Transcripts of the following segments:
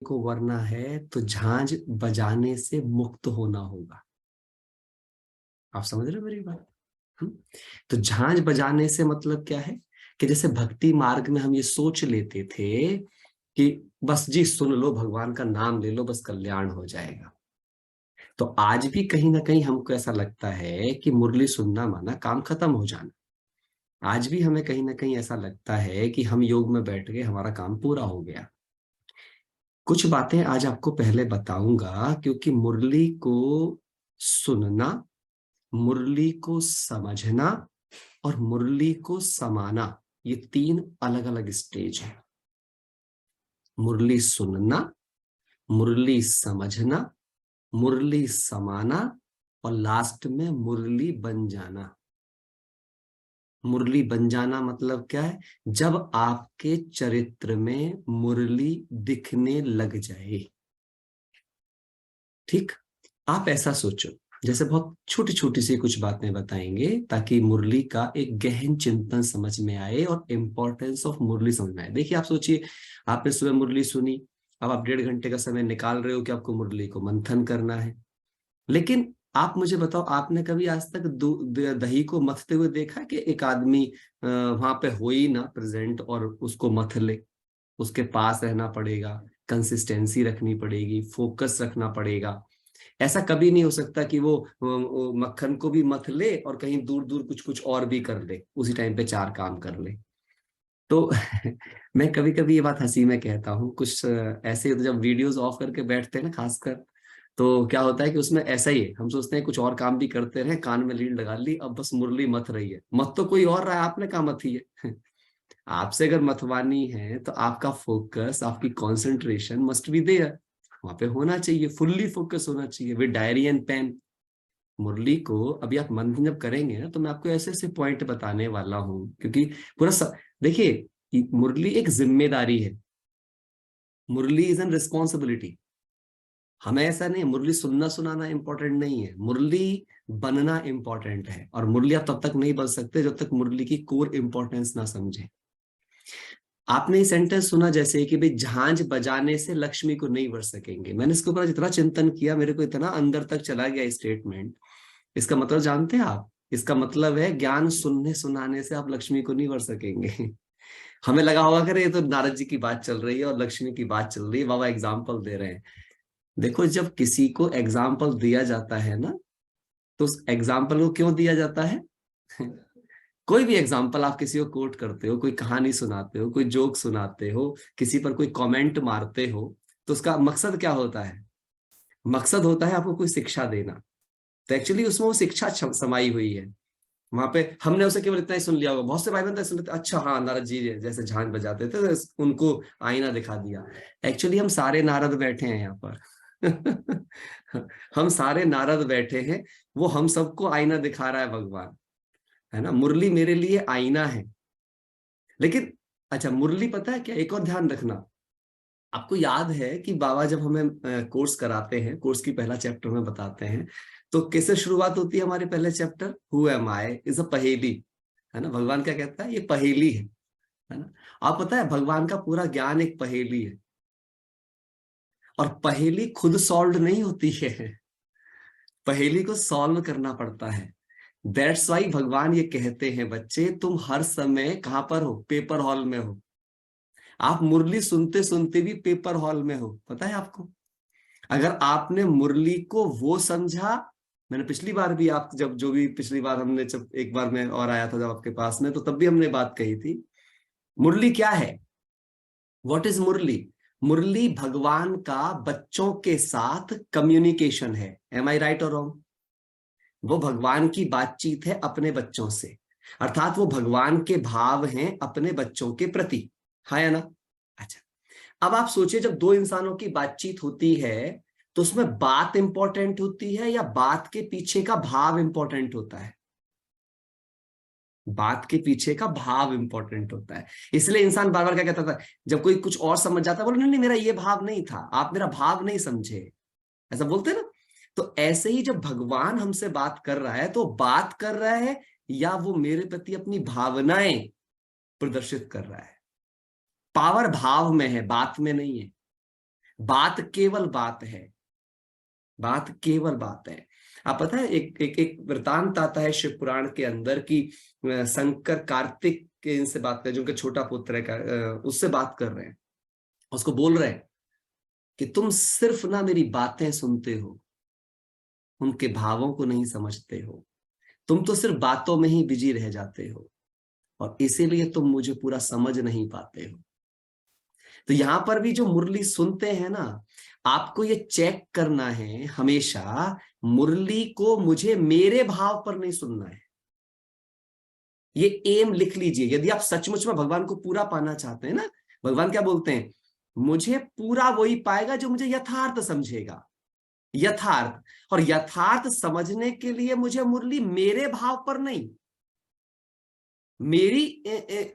को वरना है तो झांझ बजाने से मुक्त होना होगा। आप समझ रहे हो मेरी बात? तो झांझ बजाने से मतलब क्या है कि जैसे भक्ति मार्ग में हम ये सोच लेते थे कि बस जी सुन लो, भगवान का नाम ले लो, बस कल्याण हो जाएगा। तो आज भी कहीं ना कहीं हमको ऐसा लगता है कि मुरली सुनना माना काम खत्म हो जाना। आज भी हमें कहीं ना कहीं ऐसा लगता है कि हम योग में बैठ गए, हमारा काम पूरा हो गया। कुछ बातें आज आपको पहले बताऊंगा, क्योंकि मुरली को सुनना, मुरली को समझना और मुरली को समाना, ये तीन अलग अलग स्टेज है। मुरली सुनना, मुरली समझना, मुरली समाना और लास्ट में मुरली बन जाना। मुरली बन जाना मतलब क्या है? जब आपके चरित्र में मुरली दिखने लग जाए। ठीक, आप ऐसा सोचो, जैसे बहुत छोटी छोटी सी कुछ बातें बताएंगे ताकि मुरली का एक गहन चिंतन समझ में आए और इम्पोर्टेंस ऑफ मुरली समझ में आए। देखिए, आप सोचिए, आपने सुबह मुरली सुनी, अब आप 1.5 घंटे का समय निकाल रहे हो कि आपको मुरली को मंथन करना है। लेकिन आप मुझे बताओ, आपने कभी आज तक दही को मथते हुए देखा कि एक आदमी वहां पे हो ही ना प्रेजेंट और उसको मथ ले? उसके पास रहना पड़ेगा, कंसिस्टेंसी रखनी पड़ेगी, फोकस रखना पड़ेगा। ऐसा कभी नहीं हो सकता कि वो मक्खन को भी मथ ले और कहीं दूर दूर कुछ कुछ और भी कर ले, उसी टाइम पे 4 काम कर ले। तो मैं कभी कभी ये बात हंसी में कहता हूँ, कुछ ऐसे तो जब वीडियोस ऑफ करके बैठते हैं ना खासकर, तो क्या होता है कि उसमें ऐसा ही है, हम सोचते हैं कुछ और काम भी करते रहे, कान में लीड लगा ली, अब बस मुरली मथ रही है। मत तो कोई और रहा है, आपने कहा मथी है। आपसे अगर मथवानी है तो आपका फोकस, आपकी कंसंट्रेशन मस्ट बी देयर, वहां पे होना चाहिए, फुल्ली फोकस होना चाहिए विद डायरी एंड पेन। मुरली को अभी आप मंथन जब करेंगे ना, तो मैं आपको ऐसे ऐसे पॉइंट बताने वाला हूँ, क्योंकि देखिए, मुरली एक जिम्मेदारी है। मुरली इज एन रिस्पॉन्सिबिलिटी। हमें ऐसा नहीं है, मुरली सुनना सुनाना इंपॉर्टेंट नहीं है, मुरली बनना इंपॉर्टेंट है। और मुरली आप तब तक नहीं बन सकते जब तक मुरली की कोर इंपॉर्टेंस ना समझे। आपने ये सेंटेंस सुना जैसे कि भाई झांझ बजाने से लक्ष्मी को नहीं वर सकेंगे। मैंने इसके ऊपर जितना चिंतन किया, मेरे को इतना अंदर तक चला गया स्टेटमेंट। इसका मतलब जानते हैं आप? इसका मतलब है ज्ञान सुनने सुनाने से आप लक्ष्मी को नहीं वर सकेंगे। हमें लगा होगा कि ये तो नारद जी की बात चल रही है और लक्ष्मी की बात चल रही है, बाबा एग्जाम्पल दे रहे हैं। देखो, जब किसी को एग्जाम्पल दिया जाता है ना, तो उस एग्जाम्पल को क्यों दिया जाता है? कोई भी एग्जाम्पल आप किसी को कोट करते हो, कोई कहानी सुनाते हो, कोई जोक सुनाते हो, किसी पर कोई कमेंट मारते हो, तो उसका मकसद क्या होता है? मकसद होता है आपको कोई शिक्षा देना। तो एक्चुअली उसमें वो शिक्षा समाई हुई है। वहां पे हमने उसे केवल इतना ही सुन लिया होगा। बहुत से भाई बंद ऐसे लगता है, अच्छा हाँ नारद जी जैसे झांझ बजाते थे तो उनको आईना दिखा दिया। एक्चुअली हम सारे नारद बैठे हैं यहाँ पर। हम सारे नारद बैठे हैं, वो हम सबको आईना दिखा रहा है भगवान, है ना? मुरली मेरे लिए आईना है। लेकिन अच्छा, मुरली पता है क्या, एक और ध्यान रखना। आपको याद है कि बाबा जब हमें कोर्स कराते हैं, कोर्स की पहला चैप्टर में बताते हैं, तो कैसे शुरुआत होती है हमारे पहले chapter? Who am I is a पहेली, है ना? भगवान क्या कहता है? ये पहेली है ना? आप पता है भगवान का पूरा ज्ञान एक पहेली है, और पहेली खुद सॉल्व नहीं होती है, पहेली को सॉल्व करना पड़ता है। दैट्स वाई भगवान ये कहते हैं, बच्चे तुम हर समय कहां पर हो? पेपर हॉल में हो। आप मुरली सुनते सुनते भी पेपर हॉल में हो, पता है आपको? अगर आपने मुरली को वो समझा, मैंने पिछली बार भी, आप जब जो भी पिछली बार हमने, जब एक बार मैं और आया था जब आपके पास में, तो तब भी हमने बात कही थी। मुरली क्या है? व्हाट इज मुरली? मुरली भगवान का बच्चों के साथ कम्युनिकेशन है। एम आई राइट और रॉन्ग? वो भगवान की बातचीत है अपने बच्चों से, अर्थात वो भगवान के भाव हैं अपने बच्चों के प्रति। हाँ या ना? अच्छा, अब आप सोचिए, जब दो इंसानों की बातचीत होती है तो उसमें बात इंपॉर्टेंट होती है या बात के पीछे का भाव इंपॉर्टेंट होता है? बात के पीछे का भाव इंपॉर्टेंट होता है। इसलिए इंसान बार बार क्या कहता था, जब कोई कुछ और समझ जाता है, बोले नहीं नहीं मेरा ये भाव नहीं था, आप मेरा भाव नहीं समझे, ऐसा बोलते हैं ना? तो ऐसे ही जब भगवान हमसे बात कर रहा है, तो बात कर रहा है या वो मेरे प्रति अपनी भावनाएं प्रदर्शित कर रहा है? पावर भाव में है, बात में नहीं है। बात केवल बात है, बात केवल बात है। आप पता है एक वृतांत आता है शिव पुराण के अंदर कि शंकर कार्तिक के इनसे बात कर, जो उनका छोटा पुत्र है, उससे बात कर रहे हैं, उसको बोल रहे हैं कि तुम सिर्फ ना मेरी बातें सुनते हो, उनके भावों को नहीं समझते हो, तुम तो सिर्फ बातों में ही बिजी रह जाते हो और इसीलिए तुम मुझे पूरा समझ नहीं पाते हो। तो यहां पर भी जो मुरली सुनते हैं ना, आपको ये चेक करना है हमेशा, मुरली को मुझे मेरे भाव पर नहीं सुनना है। ये एम लिख लीजिए, यदि आप सचमुच में भगवान को पूरा पाना चाहते हैं ना, भगवान क्या बोलते हैं, मुझे पूरा वही पाएगा जो मुझे यथार्थ समझेगा। यथार्थ, और यथार्थ समझने के लिए मुझे मुरली मेरे भाव पर नहीं, मेरी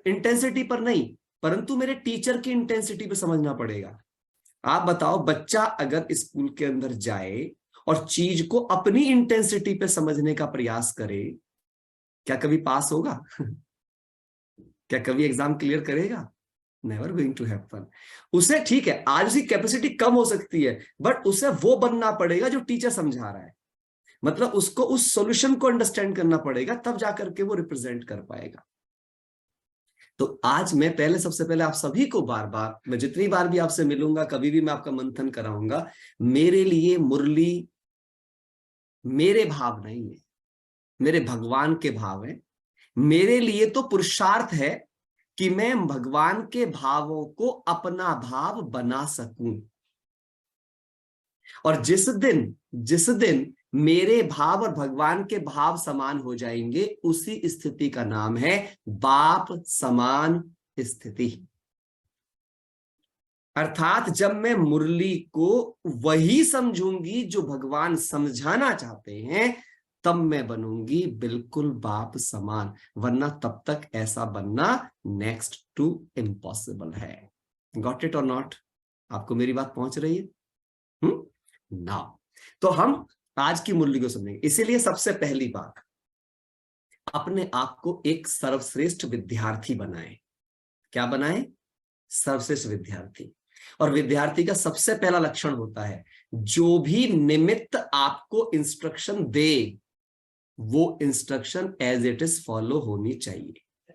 इंटेंसिटी पर नहीं, परंतु मेरे टीचर की इंटेंसिटी पर समझना पड़ेगा। आप बताओ, बच्चा अगर स्कूल के अंदर जाए और चीज को अपनी इंटेंसिटी पे समझने का प्रयास करे, क्या कभी पास होगा? क्या कभी एग्जाम क्लियर करेगा? Never going to happen. उसे, ठीक है, आज उसकी कैपेसिटी कम हो सकती है, बट उसे वो बनना पड़ेगा जो टीचर समझा रहा है। मतलब उसको उस सॉल्यूशन को अंडरस्टैंड करना पड़ेगा, तब जाकर के वो रिप्रेजेंट कर पाएगा। तो आज मैं पहले, सबसे पहले आप सभी को बार बार, मैं जितनी बार भी आपसे मिलूंगा, कभी भी मैं आपका मंथन कराऊंगा, मेरे लिए मुरली मेरे भाव नहीं है, मेरे भगवान के भाव है। मेरे लिए तो पुरुषार्थ है कि मैं भगवान के भावों को अपना भाव बना सकूं। और जिस दिन मेरे भाव और भगवान के भाव समान हो जाएंगे, उसी स्थिति का नाम है बाप समान स्थिति। अर्थात जब मैं मुरली को वही समझूंगी जो भगवान समझाना चाहते हैं, तब मैं बनूंगी बिल्कुल बाप समान, वरना तब तक ऐसा बनना नेक्स्ट टू इम्पॉसिबल है। गॉट इट और नॉट? आपको मेरी बात पहुंच रही है? नाउ तो हम आज की मुरली को समझेंगे। इसीलिए सबसे पहली बात, अपने आप को एक सर्वश्रेष्ठ विद्यार्थी बनाएं। क्या बनाएं? सर्वश्रेष्ठ विद्यार्थी। और विद्यार्थी का सबसे पहला लक्षण होता है, जो भी निमित्त आपको इंस्ट्रक्शन दे, वो instruction as it is follow होनी चाहिए।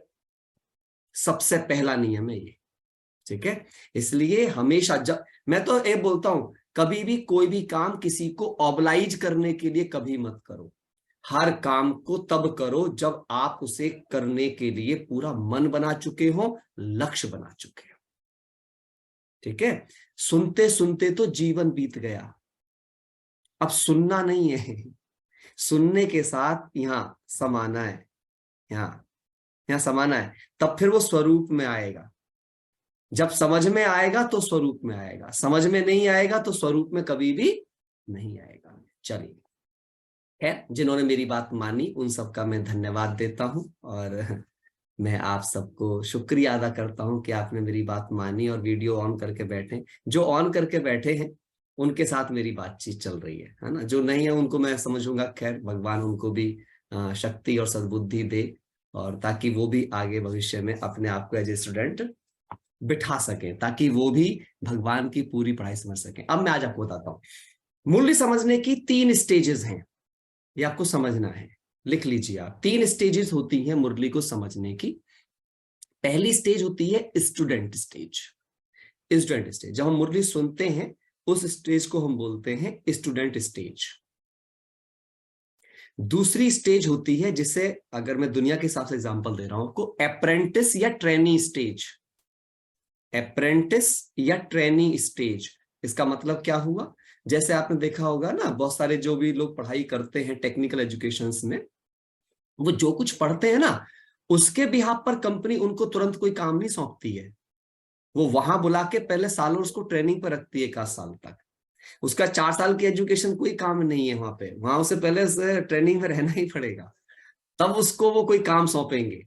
सबसे पहला नियम है ये, ठीक है? इसलिए हमेशा, जब मैं तो ये बोलता हूं, कभी भी कोई भी काम किसी को ऑब्लाइज करने के लिए कभी मत करो। हर काम को तब करो जब आप उसे करने के लिए पूरा मन बना चुके हो, लक्ष्य बना चुके हो। ठीक है? सुनते सुनते तो जीवन बीत गया, अब सुनना नहीं है, सुनने के साथ यहां समाना है, यहां समाना है, तब फिर वो स्वरूप में आएगा। जब समझ में आएगा तो स्वरूप में आएगा, समझ में नहीं आएगा तो स्वरूप में कभी भी नहीं आएगा। चलिए, खैर, जिन्होंने मेरी बात मानी उन सबका मैं धन्यवाद देता हूं, और मैं आप सबको शुक्रिया अदा करता हूं कि आपने मेरी बात मानी और वीडियो ऑन करके बैठे। जो ऑन करके बैठे हैं उनके साथ मेरी बातचीत चल रही है ना? जो नहीं है उनको मैं समझूंगा, खैर भगवान उनको भी शक्ति और सद्बुद्धि दे, और ताकि वो भी आगे भविष्य में अपने आप को एज ए स्टूडेंट बिठा सकें, ताकि वो भी भगवान की पूरी पढ़ाई समझ सकें। अब मैं आज आपको बताता हूँ, मूल्य समझने की 3 स्टेजेस हैं, ये आपको समझना है, लिख लीजिए आप। 3 स्टेजेस होती हैं मुरली को समझने की। पहली स्टेज होती है स्टूडेंट स्टेज। स्टूडेंट स्टेज, जब हम मुरली सुनते हैं उस स्टेज को हम बोलते हैं स्टूडेंट स्टेज। दूसरी स्टेज होती है, जिसे अगर मैं दुनिया के हिसाब से एग्जांपल दे रहा हूं आपको, अप्रेंटिस या ट्रेनी स्टेज। अप्रेंटिस या ट्रेनी स्टेज, इसका मतलब क्या हुआ? जैसे आपने देखा होगा ना, बहुत सारे जो भी लोग पढ़ाई करते हैं टेक्निकल एजुकेशंस में, वो जो कुछ पढ़ते हैं ना, उसके बिहाफ पर कंपनी उनको तुरंत कोई काम नहीं सौंपती है। वो वहां बुला के पहले सालों उसको ट्रेनिंग पर रखती है, 1 साल तक। उसका 4 साल की एजुकेशन कोई काम नहीं है वहां पे, वहां उसे पहले से ट्रेनिंग में रहना ही पड़ेगा, तब उसको वो कोई काम सौंपेंगे,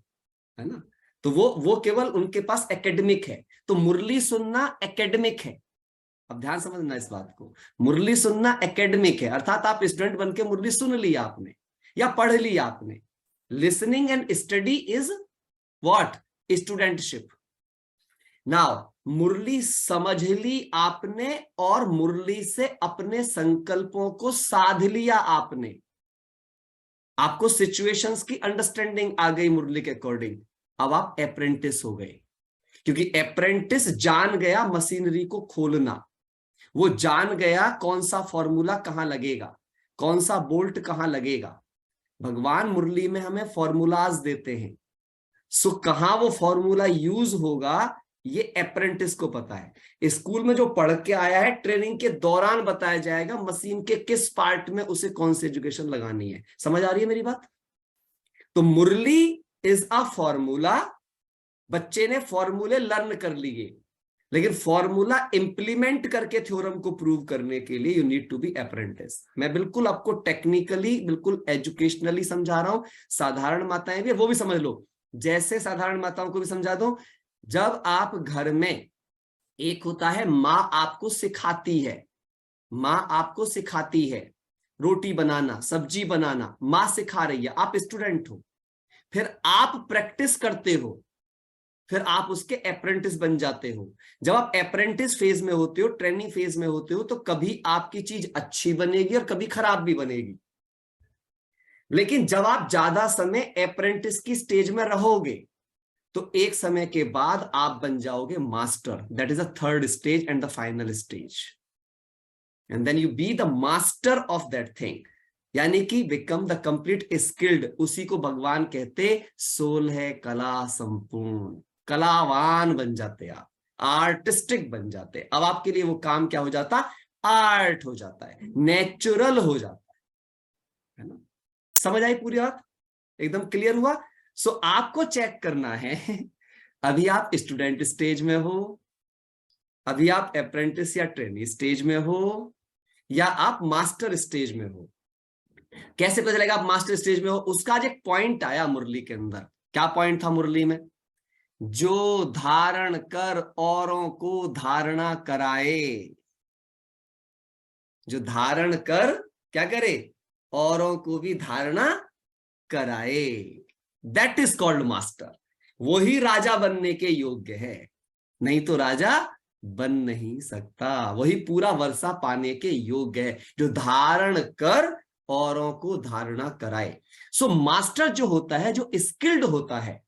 है ना? तो वो केवल उनके पास एकेडमिक है। तो मुरली सुनना एकेडमिक है। अब ध्यान समझना इस बात को, मुरली सुनना एकेडमिक है, अर्थात आप स्टूडेंट बन के मुरली सुन लिया आपने या पढ़ लिया आपने। Listening and study is what? Studentship. Now Murli समझ ली आपने और मुरली से अपने संकल्पों को साध लिया आपने, आपको सिचुएशंस की अंडरस्टैंडिंग आ गई मुरली के अकॉर्डिंग। अब आप अप्रेंटिस हो गए, क्योंकि अप्रेंटिस जान गया मशीनरी को खोलना, वो जान गया कौन सा फॉर्मूला कहां लगेगा, कौन सा बोल्ट कहां लगेगा। भगवान मुरली में हमें फॉर्मूलाज देते हैं, सो कहां वो फॉर्मूला यूज होगा ये अप्रेंटिस को पता है। स्कूल में जो पढ़ के आया है ट्रेनिंग के दौरान बताया जाएगा मशीन के किस पार्ट में उसे कौन सी एजुकेशन लगानी है। समझ आ रही है मेरी बात? तो मुरली इज अ फॉर्मूला, बच्चे ने फॉर्मूले लर्न कर लिए, लेकिन फॉर्मूला इंप्लीमेंट करके थ्योरम को प्रूव करने के लिए you need to be apprentice. मैं बिल्कुल आपको टेक्निकली बिल्कुल एजुकेशनली समझा रहा हूं, साधारण माताएं भी वो भी समझ लो, जैसे साधारण माताओं को भी समझा दो। जब आप घर में, एक होता है माँ आपको सिखाती है, माँ आपको सिखाती है रोटी बनाना, सब्जी बनाना, माँ सिखा रही है, आप स्टूडेंट हो, फिर आप प्रैक्टिस करते हो, फिर आप उसके अप्रेंटिस बन जाते हो। जब आप अप्रेंटिस फेज में होते हो, ट्रेनिंग फेज में होते हो, तो कभी आपकी चीज अच्छी बनेगी और कभी खराब भी बनेगी। लेकिन जब आप ज्यादा समय अप्रेंटिस की स्टेज में रहोगे तो एक समय के बाद आप बन जाओगे master. That is the third stage and the final stage, and then you be the master of that thing, यानी कि बिकम द कंप्लीट स्किल्ड। उसी को भगवान कहते सोल है कला संपूर्ण, कलावान बन जाते आप, आर्टिस्टिक बन जाते। अब आपके लिए वो काम क्या हो जाता? आर्ट हो जाता है, नेचुरल हो जाता है ना। समझ आई पूरी बात? एकदम क्लियर हुआ? सो आपको चेक करना है अभी आप स्टूडेंट स्टेज में हो, अभी आप अप्रेंटिस या ट्रेनी स्टेज में हो, या आप मास्टर स्टेज में हो। कैसे पता चलेगा आप मास्टर स्टेज में हो? उसका आज एक पॉइंट आया मुरली के अंदर। क्या पॉइंट था मुरली में? जो धारण कर औरों को धारणा कराए, जो धारण कर क्या करे? औरों को भी धारणा कराए, दैट इज कॉल्ड मास्टर। वही राजा बनने के योग्य है, नहीं तो राजा बन नहीं सकता। वही पूरा वर्षा पाने के योग्य है जो धारण कर औरों को धारणा कराए। सो मास्टर जो होता है, जो स्किल्ड होता है,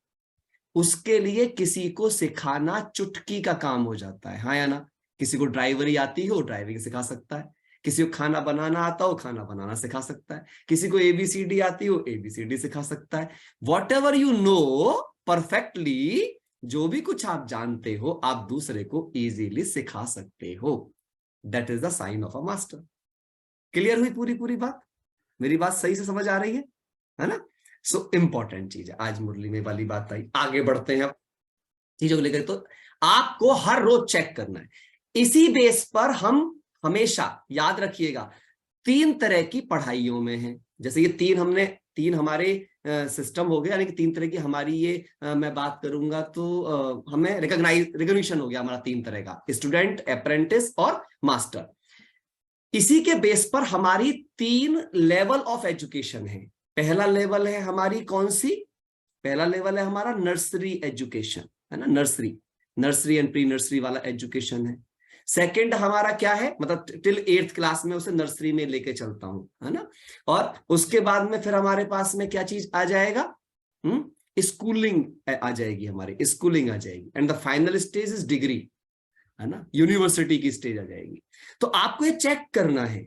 उसके लिए किसी को सिखाना चुटकी का काम हो जाता है, हाँ या ना? किसी को ड्राइवरी आती हो, ड्राइविंग सिखा सकता है। किसी को खाना बनाना आता हो, खाना बनाना सिखा सकता है। किसी को एबीसीडी आती हो, एबीसीडी सिखा सकता है। What ever you know perfectly, जो भी कुछ आप जानते हो, आप दूसरे को इजीली सिखा सकते हो। That is the sign of a master. Clear हुई पूरी पूरी बात? मेरी बात सही से समझ आ रही है ना? सो इंपॉर्टेंट चीज है आज मुरली में वाली बात आई। आगे बढ़ते हैं अब चीजों को लेकर। तो आपको हर रोज चेक करना है। इसी बेस पर हम हमेशा याद रखिएगा, 3 तरह की पढ़ाइयों में है। जैसे ये 3 हमारे सिस्टम हो गए, यानी कि 3 तरह की हमारी ये मैं बात करूंगा तो हमें रिकॉग्निशन हो गया हमारा 3 तरह का, स्टूडेंट, अप्रेंटिस और मास्टर। इसी के बेस पर हमारी 3 लेवल ऑफ एजुकेशन है। पहला लेवल है हमारी कौन सी? पहला लेवल है हमारा नर्सरी एजुकेशन, है ना, नर्सरी एंड प्री नर्सरी वाला एजुकेशन है। सेकंड हमारा क्या है, मतलब टिल 8th क्लास में उसे नर्सरी में लेके चलता हूं, है ना। और उसके बाद में फिर हमारे पास में क्या चीज आ जाएगा? स्कूलिंग आ जाएगी, हमारी स्कूलिंग आ जाएगी। And the final stage is degree, है ना, यूनिवर्सिटी की स्टेज आ जाएगी। तो आपको ये चेक करना है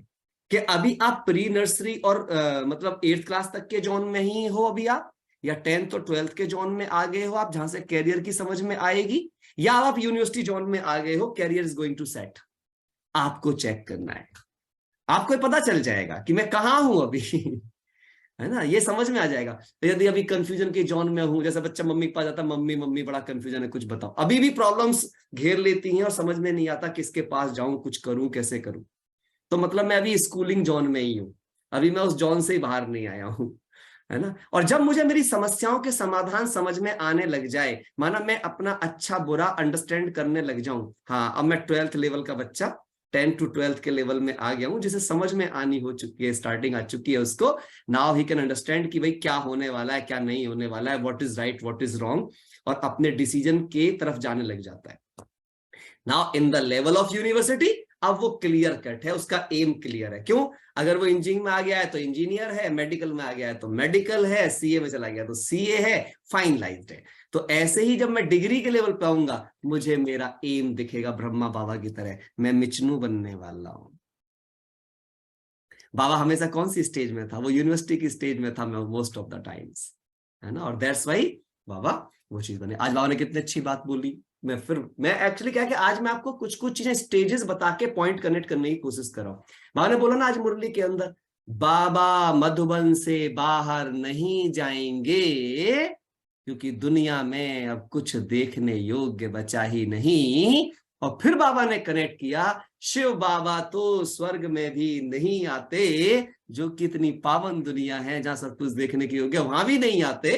कि अभी आप प्री नर्सरी और मतलब 8th क्लास तक के जोन में ही हो अभी आप, या 10th और 12th के जोन में आ गए हो आप, जहां से कैरियर की समझ में आएगी, या आप यूनिवर्सिटी जोन में आ गए हो, career is going to set. आपको चेक करना है, आपको पता चल जाएगा कि मैं कहाँ हूं अभी है ना, ये समझ में आ जाएगा। तो यदि अभी कंफ्यूजन के जोन में हूं, जैसे बच्चा मम्मी के पास जाता है, मम्मी मम्मी बड़ा कंफ्यूजन है, कुछ बताओ, अभी भी प्रॉब्लम्स घेर लेती हैं और समझ में नहीं आता किसके पास जाऊं, कुछ करूं, कैसे करूं। तो मतलब मैं अभी स्कूलिंग जोन में ही हूं, अभी मैं उस जोन से ही बाहर नहीं आया हूं, है ना। और जब मुझे मेरी समस्याओं के समाधान समझ में आने लग जाए, माना मैं अपना अच्छा बुरा अंडरस्टैंड करने लग जाऊं, हाँ अब मैं 12th लेवल का बच्चा 10 to 12th के लेवल में आ गया हूं, जिसे समझ में आनी हो चुकी है, स्टार्टिंग आ चुकी है उसको। नाउ ही कैन अंडरस्टैंड कि भाई क्या होने वाला है, क्या नहीं होने वाला है, what is right, what is wrong, और अपने डिसीजन के तरफ जाने लग जाता है। Now in the level of university अब वो क्लियर कट है, उसका एम क्लियर है। क्यों? अगर वो इंजीनियरिंग में आ गया है तो इंजीनियर है, मेडिकल में आ गया है तो मेडिकल है, सीए में चला गया तो सीए है, फाइनलाइज्ड है। तो ऐसे ही जब मैं डिग्री के लेवल पे आऊंगा, मुझे मेरा एम दिखेगा ब्रह्मा बाबा की तरह, मैं मिचनू बनने वाला हूं। बाबा हमेशा कौन सी स्टेज में था? वो यूनिवर्सिटी की स्टेज में था मोस्ट ऑफ द टाइम्स, है ना। और दैट्स वाई बाबा वो चीज बने। आज बाबा ने कितनी अच्छी बात बोली। मैं एक्चुअली क्या है कि आज मैं आपको कुछ कुछ चीजें स्टेजेस बता के पॉइंट कनेक्ट करने की कोशिश कर रहा हूं। बाबा ने बोला ना आज मुरली के अंदर, बाबा मधुबन से बाहर नहीं जाएंगे क्योंकि दुनिया में अब कुछ देखने योग्य बचा ही नहीं। और फिर बाबा ने कनेक्ट किया, शिव बाबा तो स्वर्ग में भी नहीं आते, जो कितनी पावन दुनिया है जहां सब कुछ देखने की योग्य, वहां भी नहीं आते,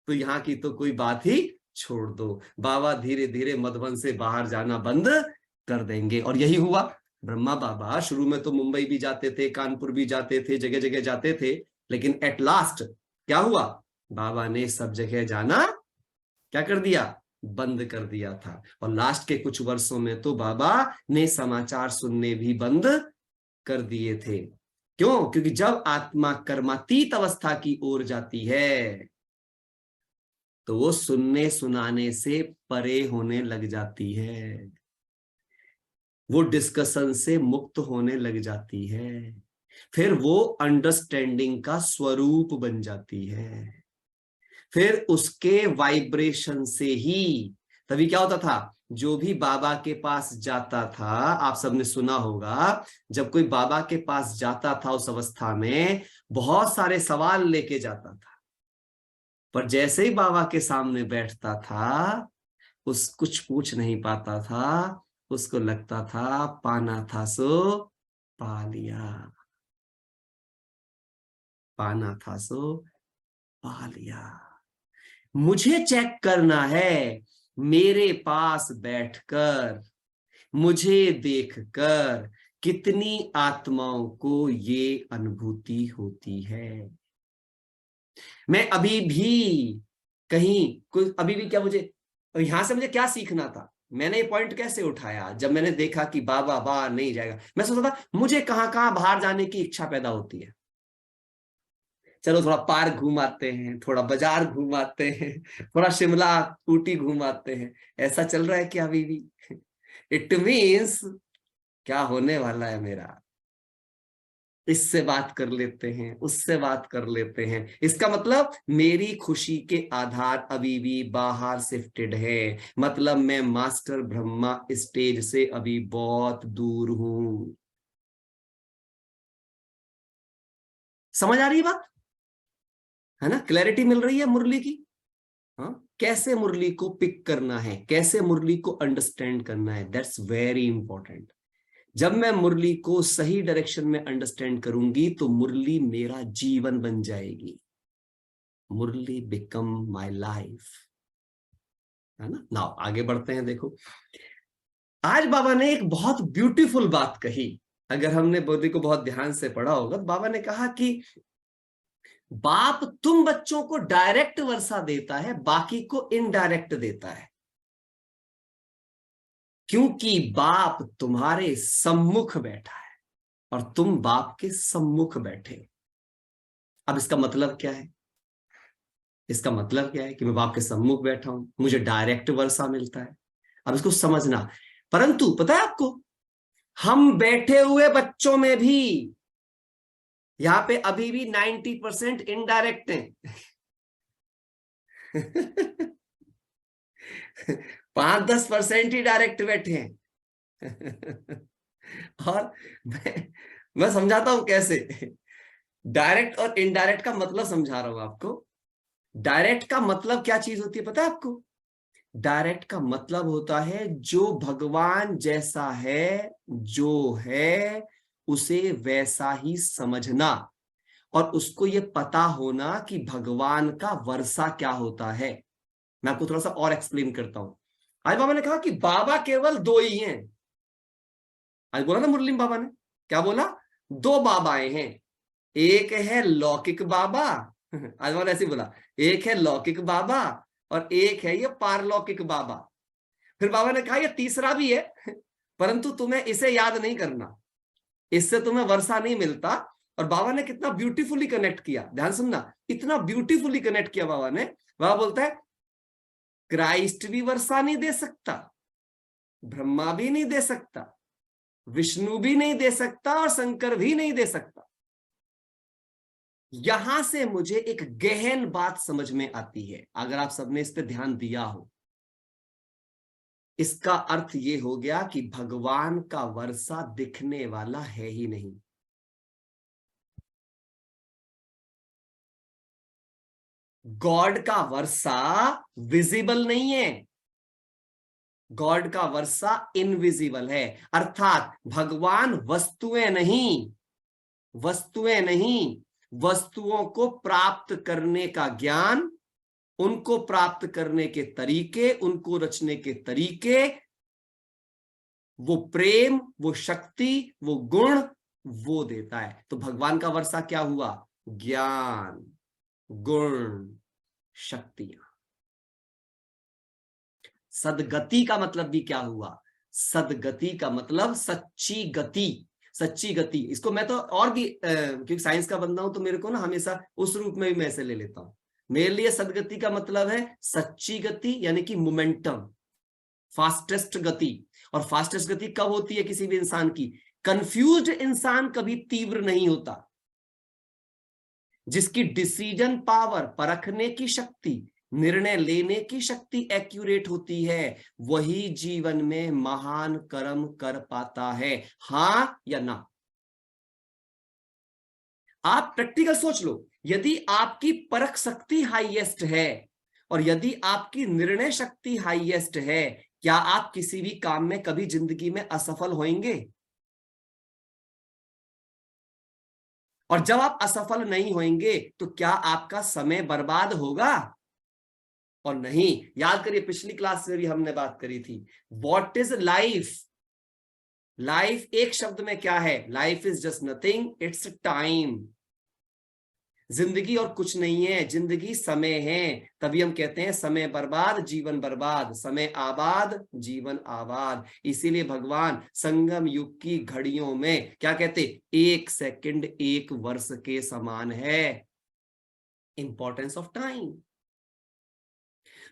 तो यहाँ की तो कोई बात ही छोड़ दो। बाबा धीरे धीरे मधुबन से बाहर जाना बंद कर देंगे। और यही हुआ। ब्रह्मा बाबा शुरू में तो मुंबई भी जाते थे, कानपुर भी जाते थे, जगह जगह जाते थे, लेकिन एट लास्ट क्या हुआ? बाबा ने सब जगह जाना क्या कर दिया? बंद कर दिया था। और लास्ट के कुछ वर्षों में तो बाबा ने समाचार सुनने भी बंद कर दिए थे। क्यों? क्योंकि जब आत्मा कर्मातीत अवस्था की ओर जाती है तो वो सुनने सुनाने से परे होने लग जाती है, वो डिस्कशन से मुक्त होने लग जाती है, फिर वो अंडरस्टैंडिंग का स्वरूप बन जाती है, फिर उसके वाइब्रेशन से ही। तभी क्या होता था? जो भी बाबा के पास जाता था, आप सबने सुना होगा, जब कोई बाबा के पास जाता था उस अवस्था में बहुत सारे सवाल लेके जाता था, पर जैसे ही बाबा के सामने बैठता था उस कुछ पूछ नहीं पाता था, उसको लगता था पाना था सो पा लिया, पाना था सो पा लिया। मुझे चेक करना है मेरे पास बैठकर, मुझे देखकर कितनी आत्माओं को ये अनुभूति होती है। मैं अभी भी कहीं कोई अभी भी क्या मुझे यहां से मुझे क्या सीखना था? मैंने ये पॉइंट कैसे उठाया? जब मैंने देखा कि बाबा बाहर नहीं जाएगा, मैं सोचता था मुझे कहां कहां बाहर जाने की इच्छा पैदा होती है। चलो थोड़ा पार्क घूमाते हैं, थोड़ा बाजार घूमाते हैं, थोड़ा शिमला ऊटी घूमाते हैं। ऐसा चल रहा है क्या अभी भी? इट मीन्स क्या होने वाला है मेरा? इससे बात कर लेते हैं, उससे बात कर लेते हैं, इसका मतलब मेरी खुशी के आधार अभी भी बाहर शिफ्टेड है। मतलब मैं मास्टर ब्रह्मा स्टेज से अभी बहुत दूर हूं। समझ आ रही है बात? है ना? क्लैरिटी मिल रही है मुरली की? हाँ, कैसे मुरली को पिक करना है, कैसे मुरली को अंडरस्टैंड करना है, दैट्स वेरी इंपॉर्टेंट। जब मैं मुरली को सही डायरेक्शन में अंडरस्टैंड करूंगी तो मुरली मेरा जीवन बन जाएगी। मुरली बिकम माय लाइफ, है ना। नाउ आगे बढ़ते हैं। देखो आज बाबा ने एक बहुत ब्यूटीफुल बात कही। अगर हमने मुरली को बहुत ध्यान से पढ़ा होगा तो बाबा ने कहा कि बाप तुम बच्चों को डायरेक्ट वर्षा देता है, बाकी को इनडायरेक्ट देता है, क्योंकि बाप तुम्हारे सम्मुख बैठा है और तुम बाप के सम्मुख बैठे। अब इसका मतलब क्या है? इसका मतलब क्या है कि मैं बाप के सम्मुख बैठा हूं, मुझे डायरेक्ट वर्षा मिलता है। अब इसको समझना। परंतु पता है आपको, हम बैठे हुए बच्चों में भी यहां पे अभी भी 90% इनडायरेक्ट हैं। 5-10% ही डायरेक्ट बैठे हैं। और मैं समझाता हूं कैसे। डायरेक्ट और इनडायरेक्ट का मतलब समझा रहा हूं आपको। डायरेक्ट का मतलब क्या चीज होती है पता है आपको? डायरेक्ट का मतलब होता है जो भगवान जैसा है, जो है उसे वैसा ही समझना, और उसको ये पता होना कि भगवान का वर्षा क्या होता है। मैं आपको थोड़ा सा और एक्सप्लेन करता हूं। आज बाबा ने कहा कि बाबा केवल दो ही हैं। आज बोला ना मुरली बाबा ने, क्या बोला? दो बाबाएं हैं। एक है लौकिक बाबा, आज बाबा ने ऐसे बोला, एक है लौकिक बाबा और एक है ये पारलौकिक बाबा। फिर बाबा ने कहा ये तीसरा भी है, परंतु तुम्हें इसे याद नहीं करना, इससे तुम्हें वर्षा नहीं मिलता। और बाबा ने कितना ब्यूटीफुली कनेक्ट किया, ध्यान सुनना, इतना ब्यूटीफुली कनेक्ट किया बाबा ने। बाबा बोलता है क्राइस्ट भी वर्षा नहीं दे सकता, ब्रह्मा भी नहीं दे सकता, विष्णु भी नहीं दे सकता, और शंकर भी नहीं दे सकता। यहां से मुझे एक गहन बात समझ में आती है, अगर आप सबने इस पे ध्यान दिया हो। इसका अर्थ ये हो गया कि भगवान का वर्षा दिखने वाला है ही नहीं। गॉड का वर्षा विजिबल नहीं है, गॉड का वर्षा इनविजिबल है। अर्थात भगवान वस्तुएं नहीं, वस्तुएं नहीं, वस्तुओं को प्राप्त करने का ज्ञान, उनको प्राप्त करने के तरीके, उनको रचने के तरीके, वो प्रेम, वो शक्ति, वो गुण वो देता है। तो भगवान का वर्षा क्या हुआ? ज्ञान, गुण, शक्तियां। सदगति का मतलब भी क्या हुआ? सदगति का मतलब सच्ची गति, सच्ची गति। इसको मैं तो और भी क्योंकि साइंस का बंदा हूं तो मेरे को ना हमेशा उस रूप में भी मैं ऐसे ले लेता हूं। मेरे लिए सदगति का मतलब है सच्ची गति, यानी कि मोमेंटम, फास्टेस्ट गति। और फास्टेस्ट गति कब होती है किसी भी इंसान की? कंफ्यूज्ड इंसान कभी तीव्र नहीं होता। जिसकी डिसीजन पावर, परखने की शक्ति, निर्णय लेने की शक्ति एक्यूरेट होती है, वही जीवन में महान कर्म कर पाता है। हां या ना? आप प्रैक्टिकल सोच लो, यदि आपकी परख शक्ति हाईएस्ट है और यदि आपकी निर्णय शक्ति हाईएस्ट है, क्या आप किसी भी काम में कभी जिंदगी में असफल होंगे? और जब आप असफल नहीं होंगे तो क्या आपका समय बर्बाद होगा? और नहीं। याद करिए पिछली क्लास में भी हमने बात करी थी, व्हाट इज लाइफ? लाइफ एक शब्द में क्या है? Life is just nothing, it's time. जिंदगी और कुछ नहीं है, जिंदगी समय है। तभी हम कहते हैं समय बर्बाद जीवन बर्बाद, समय आबाद जीवन आबाद। इसीलिए भगवान संगम युग की घड़ियों में क्या कहते? एक सेकंड एक वर्ष के समान है। Importance of time.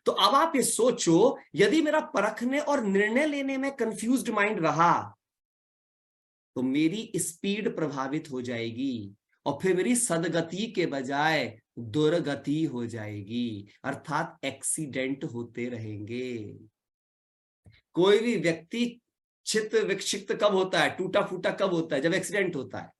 तो अब आप ये सोचो, यदि मेरा परखने और निर्णय लेने में कंफ्यूज्ड माइंड रहा तो मेरी स्पीड प्रभावित हो जाएगी और फिर मेरी सदगति के बजाय दुर्गति हो जाएगी, अर्थात एक्सीडेंट होते रहेंगे। कोई भी व्यक्ति छित विक्षिप्त कब होता है, टूटा फूटा कब होता है? जब एक्सीडेंट होता है।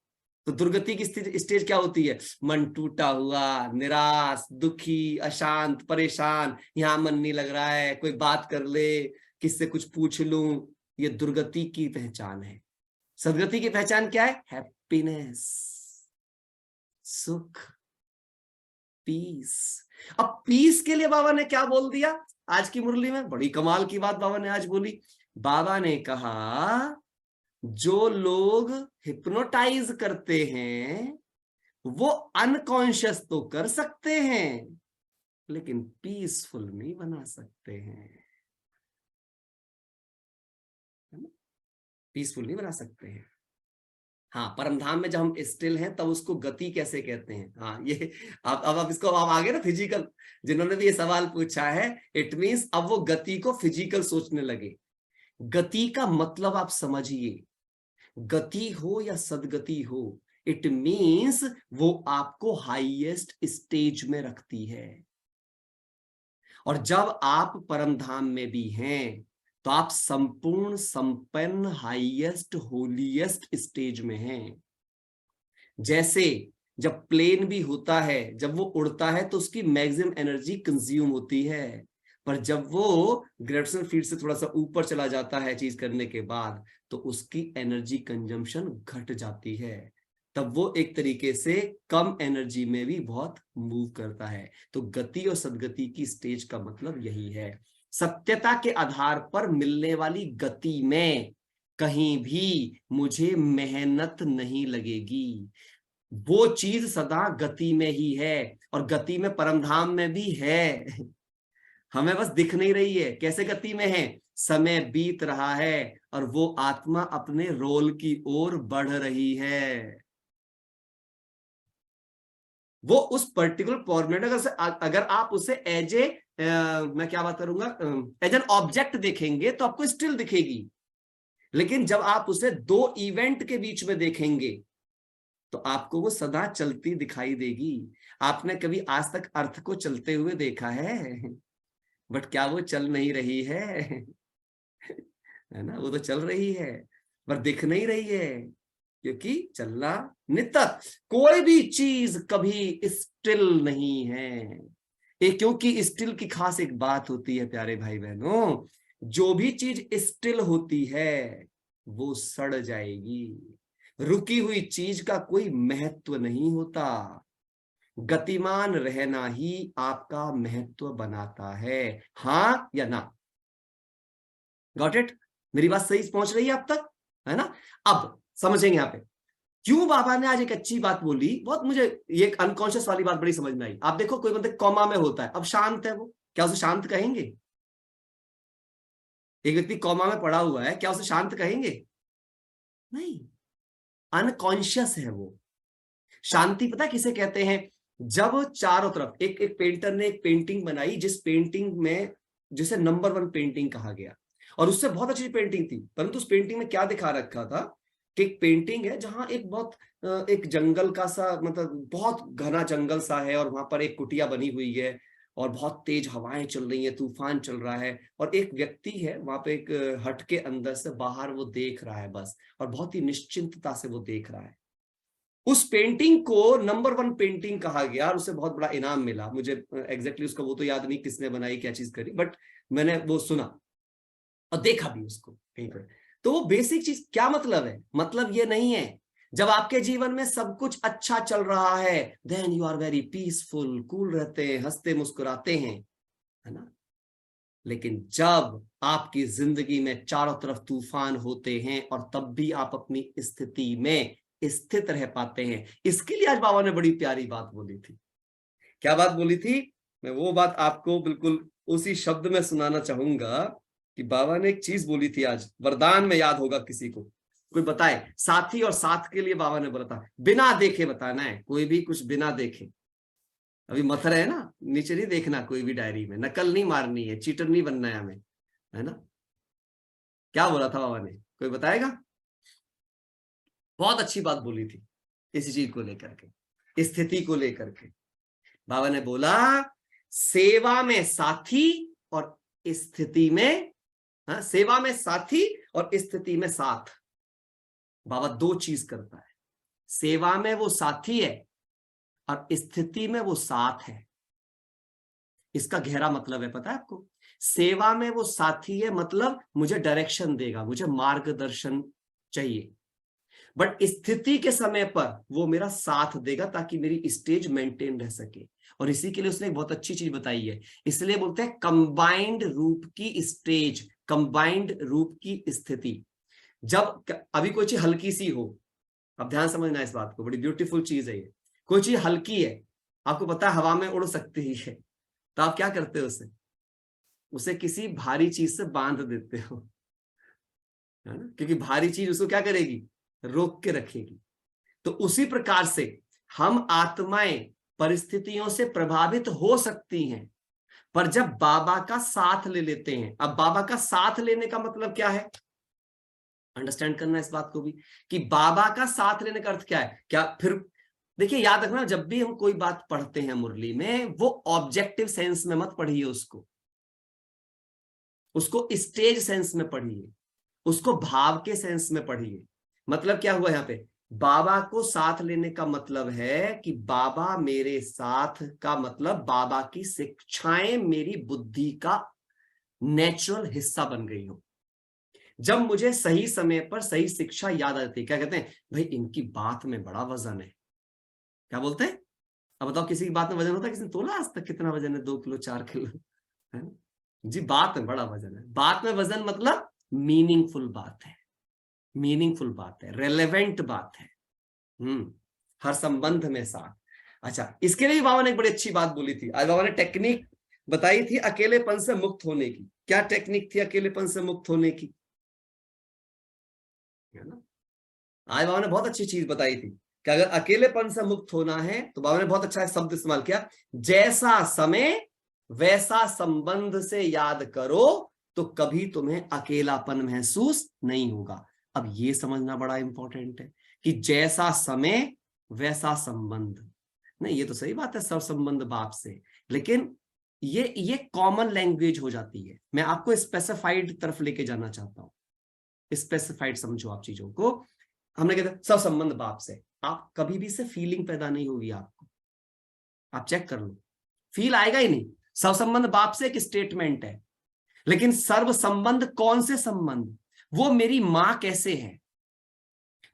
तो दुर्गति की स्टेज क्या होती है? मन टूटा हुआ, निराश, दुखी, अशांत, परेशान, यहां मन नहीं लग रहा है, कोई बात कर ले, किससे कुछ पूछ लूं। ये दुर्गति की पहचान है। सदगति की पहचान क्या है? हैप्पीनेस, सुख, पीस। अब पीस के लिए बाबा ने क्या बोल दिया आज की मुरली में? बड़ी कमाल की बात बाबा ने आज बोली। बाबा ने कहा जो लोग हिप्नोटाइज करते हैं वो अनकॉन्शियस तो कर सकते हैं लेकिन पीसफुल नहीं बना सकते हैं। पीसफुल नहीं बना सकते हैं। हाँ, परमधाम में जब हम स्टिल हैं तब उसको गति कैसे कहते हैं? हाँ, ये अब आप इसको आप आगे ना फिजिकल, जिन्होंने भी ये सवाल पूछा है, इट मींस अब वो गति को फिजिकल सोचने लगे। गति का मतलब आप समझिए, गति हो या सदगति हो, इट मींस वो आपको हाईएस्ट स्टेज में रखती है। और जब आप परमधाम में भी हैं तो आप संपूर्ण संपन्न हाईएस्ट होलीएस्ट स्टेज में हैं। जैसे जब प्लेन भी होता है, जब वो उड़ता है तो उसकी मैक्सिमम एनर्जी कंज्यूम होती है, पर जब वो ग्रेविटेशनल फील्ड से थोड़ा सा ऊपर चला जाता है चीज करने के बाद तो उसकी एनर्जी कंजम्पशन घट जाती है। तब वो एक तरीके से कम एनर्जी में भी बहुत मूव करता है। तो गति और सदगति की स्टेज का मतलब यही है। सत्यता के आधार पर मिलने वाली गति में कहीं भी मुझे मेहनत नहीं लगेगी। वो चीज सदा गति में ही है और गति में परमधाम में भी है। हमें बस दिख नहीं रही है, कैसे गति में है, समय बीत रहा है और वो आत्मा अपने रोल की ओर बढ़ रही है। वो उस पर्टिकुलर फॉर्मेट अगर आप उसे एज ए मैं क्या बात करूंगा, एज एन ऑब्जेक्ट देखेंगे तो आपको स्टिल दिखेगी, लेकिन जब आप उसे दो इवेंट के बीच में देखेंगे तो आपको वो सदा चलती दिखाई देगी। आपने कभी आज तक अर्थ को चलते हुए देखा है? बट क्या वो चल नहीं रही है? है ना, वो तो चल रही है पर दिख नहीं रही है, क्योंकि चलना नित्य, कोई भी चीज कभी स्टिल नहीं है। क्योंकि स्टिल की खास एक बात होती है प्यारे भाई बहनों, जो भी चीज स्टिल होती है वो सड़ जाएगी। रुकी हुई चीज का कोई महत्व नहीं होता, गतिमान रहना ही आपका महत्व बनाता है। हाँ या ना? Got it? मेरी बात सही पहुंच रही है अब तक, है ना? अब समझेंगे यहाँ पे क्यों बाबा ने आज एक अच्छी बात बोली। बहुत मुझे ये अनकॉन्शियस वाली बात बड़ी समझ में आई। आप देखो कोई बंदे कॉमा में होता है, अब शांत है, वो क्या उसे शांत कहेंगे? एक व्यक्ति कॉमा में पड़ा हुआ है, क्या उसे शांत कहेंगे? नहीं, अनकॉन्शियस है वो। शांति पता किसे कहते हैं? जब चारों तरफ एक एक पेंटर ने एक पेंटिंग बनाई, जिस पेंटिंग में जिसे नंबर 1 पेंटिंग कहा गया, और उससे बहुत अच्छी पेंटिंग थी, परंतु उस पेंटिंग में क्या दिखा रखा था कि एक पेंटिंग है जहां एक बहुत एक जंगल का सा, मतलब बहुत घना जंगल सा है और वहां पर एक कुटिया बनी हुई है और बहुत तेज हवाएं चल रही है, तूफान चल रहा है और एक व्यक्ति है वहां पे एक हट के अंदर से बाहर वो देख रहा है बस, और बहुत ही निश्चिंतता से वो देख रहा है। उस पेंटिंग को नंबर 1 पेंटिंग कहा गया और उसे बहुत बड़ा इनाम मिला। मुझे एग्जैक्टली उसका वो तो याद नहीं किसने बनाई, क्या चीज करी, बट मैंने वो सुना और देखा भी उसको कहीं पर। तो वो बेसिक चीज क्या मतलब है? मतलब ये नहीं है जब आपके जीवन में सब कुछ अच्छा चल रहा है then you are very peaceful, cool रहते हैं, हंसते मुस्कुराते हैं, है ना? लेकिन जब आपकी जिंदगी में चारों तरफ तूफान होते हैं और तब भी आप अपनी स्थिति में स्थित रह पाते हैं, इसके लिए आज बाबा ने बड़ी प्यारी बात बोली थी। क्या बात बोली थी? मैं वो बात आपको बिल्कुल उसी शब्द में सुनाना चाहूंगा कि बाबा ने एक चीज बोली थी आज, वरदान में याद होगा किसी को, कोई बताए। साथी और साथ के लिए बाबा ने बोला था बिना देखे बताना है, कोई भी कुछ बिना देखे। अभी मत रहे ना, नीचे नहीं देखना, कोई भी डायरी में नकल नहीं मारनी है, चीटर नहीं बनना है हमें, है ना? क्या बोला था बाबा ने, कोई बताएगा? बहुत अच्छी बात बोली थी इसी चीज को लेकर के, स्थिति को लेकर के। बाबा ने बोला सेवा में साथी और स्थिति में, हाँ, सेवा में साथी और स्थिति में साथ। बाबा दो चीज करता है, सेवा में वो साथी है और स्थिति में वो साथ है। इसका गहरा मतलब है पता है आपको? सेवा में वो साथी है मतलब मुझे डायरेक्शन देगा, मुझे मार्गदर्शन चाहिए, बट स्थिति के समय पर वो मेरा साथ देगा ताकि मेरी स्टेज मेंटेन रह सके। और इसी के लिए उसने एक बहुत अच्छी चीज बताई है, इसलिए बोलते हैं कंबाइंड रूप की स्टेज, कंबाइंड रूप की स्थिति। जब अभी कोई चीज हल्की सी हो, अब ध्यान समझना इस बात को, बड़ी ब्यूटीफुल चीज है ये। कोई चीज हल्की है, आपको पता है हवा में उड़ सकती है, तो आप क्या करते हो? उसे उसे किसी भारी चीज से बांध देते हो, है ना? क्योंकि भारी चीज उसको क्या करेगी? रोक के रखेगी। तो उसी प्रकार से हम आत्माएं परिस्थितियों से प्रभावित हो सकती हैं, पर जब बाबा का साथ ले लेते हैं। अब बाबा का साथ लेने का मतलब क्या है, अंडरस्टैंड करना इस बात को भी, कि बाबा का साथ लेने का अर्थ क्या है। क्या फिर देखिए, याद रखना, जब भी हम कोई बात पढ़ते हैं मुरली में, वो ऑब्जेक्टिव सेंस में मत पढ़िए उसको स्टेज सेंस में पढ़िए, उसको भाव के सेंस में पढ़िए। मतलब क्या हुआ यहाँ पे? बाबा को साथ लेने का मतलब है कि बाबा मेरे साथ का मतलब बाबा की शिक्षाएं मेरी बुद्धि का नेचुरल हिस्सा बन गई हो। जब मुझे सही समय पर सही शिक्षा याद आती है, क्या कहते हैं भाई, इनकी बात में बड़ा वजन है। क्या बोलते हैं? अब बताओ, किसी की बात में वजन होता है? किसी ने तोला आज तक कितना वजन है? 2 किलो, 4 किलो, है ना? जी, बात में बड़ा वजन है। बात में वजन मतलब मीनिंगफुल बात है, मीनिंगफुल बात है, रेलेवेंट बात है, हर संबंध में साथ। अच्छा, इसके लिए बाबा ने एक बड़ी अच्छी बात बोली थी। आज बाबा ने टेक्निक बताई थी अकेलेपन से मुक्त होने की। क्या टेक्निक थी अकेलेपन से मुक्त होने की, है ना? आज बाबा ने बहुत अच्छी चीज बताई थी कि अगर अकेलेपन से मुक्त होना है तो बाबा ने बहुत अच्छा शब्द इस्तेमाल किया, जैसा समय वैसा संबंध से याद करो तो कभी तुम्हें अकेलापन महसूस नहीं होगा। अब ये समझना बड़ा इंपॉर्टेंट है कि जैसा समय वैसा संबंध। नहीं, ये तो सही बात है, सब संबंध बाप से, लेकिन ये कॉमन लैंग्वेज हो जाती है। मैं आपको स्पेसिफाइड तरफ लेके जाना चाहता हूं, स्पेसिफाइड समझो आप चीजों को। हमने कहते सब संबंध बाप से, आप कभी भी से फीलिंग पैदा नहीं होगी आपको, आप चेक कर लो, फील आएगा ही नहीं। सब संबंध बाप से एक स्टेटमेंट है, लेकिन सर्व संबंध कौन से संबंध, वो मेरी मां कैसे है,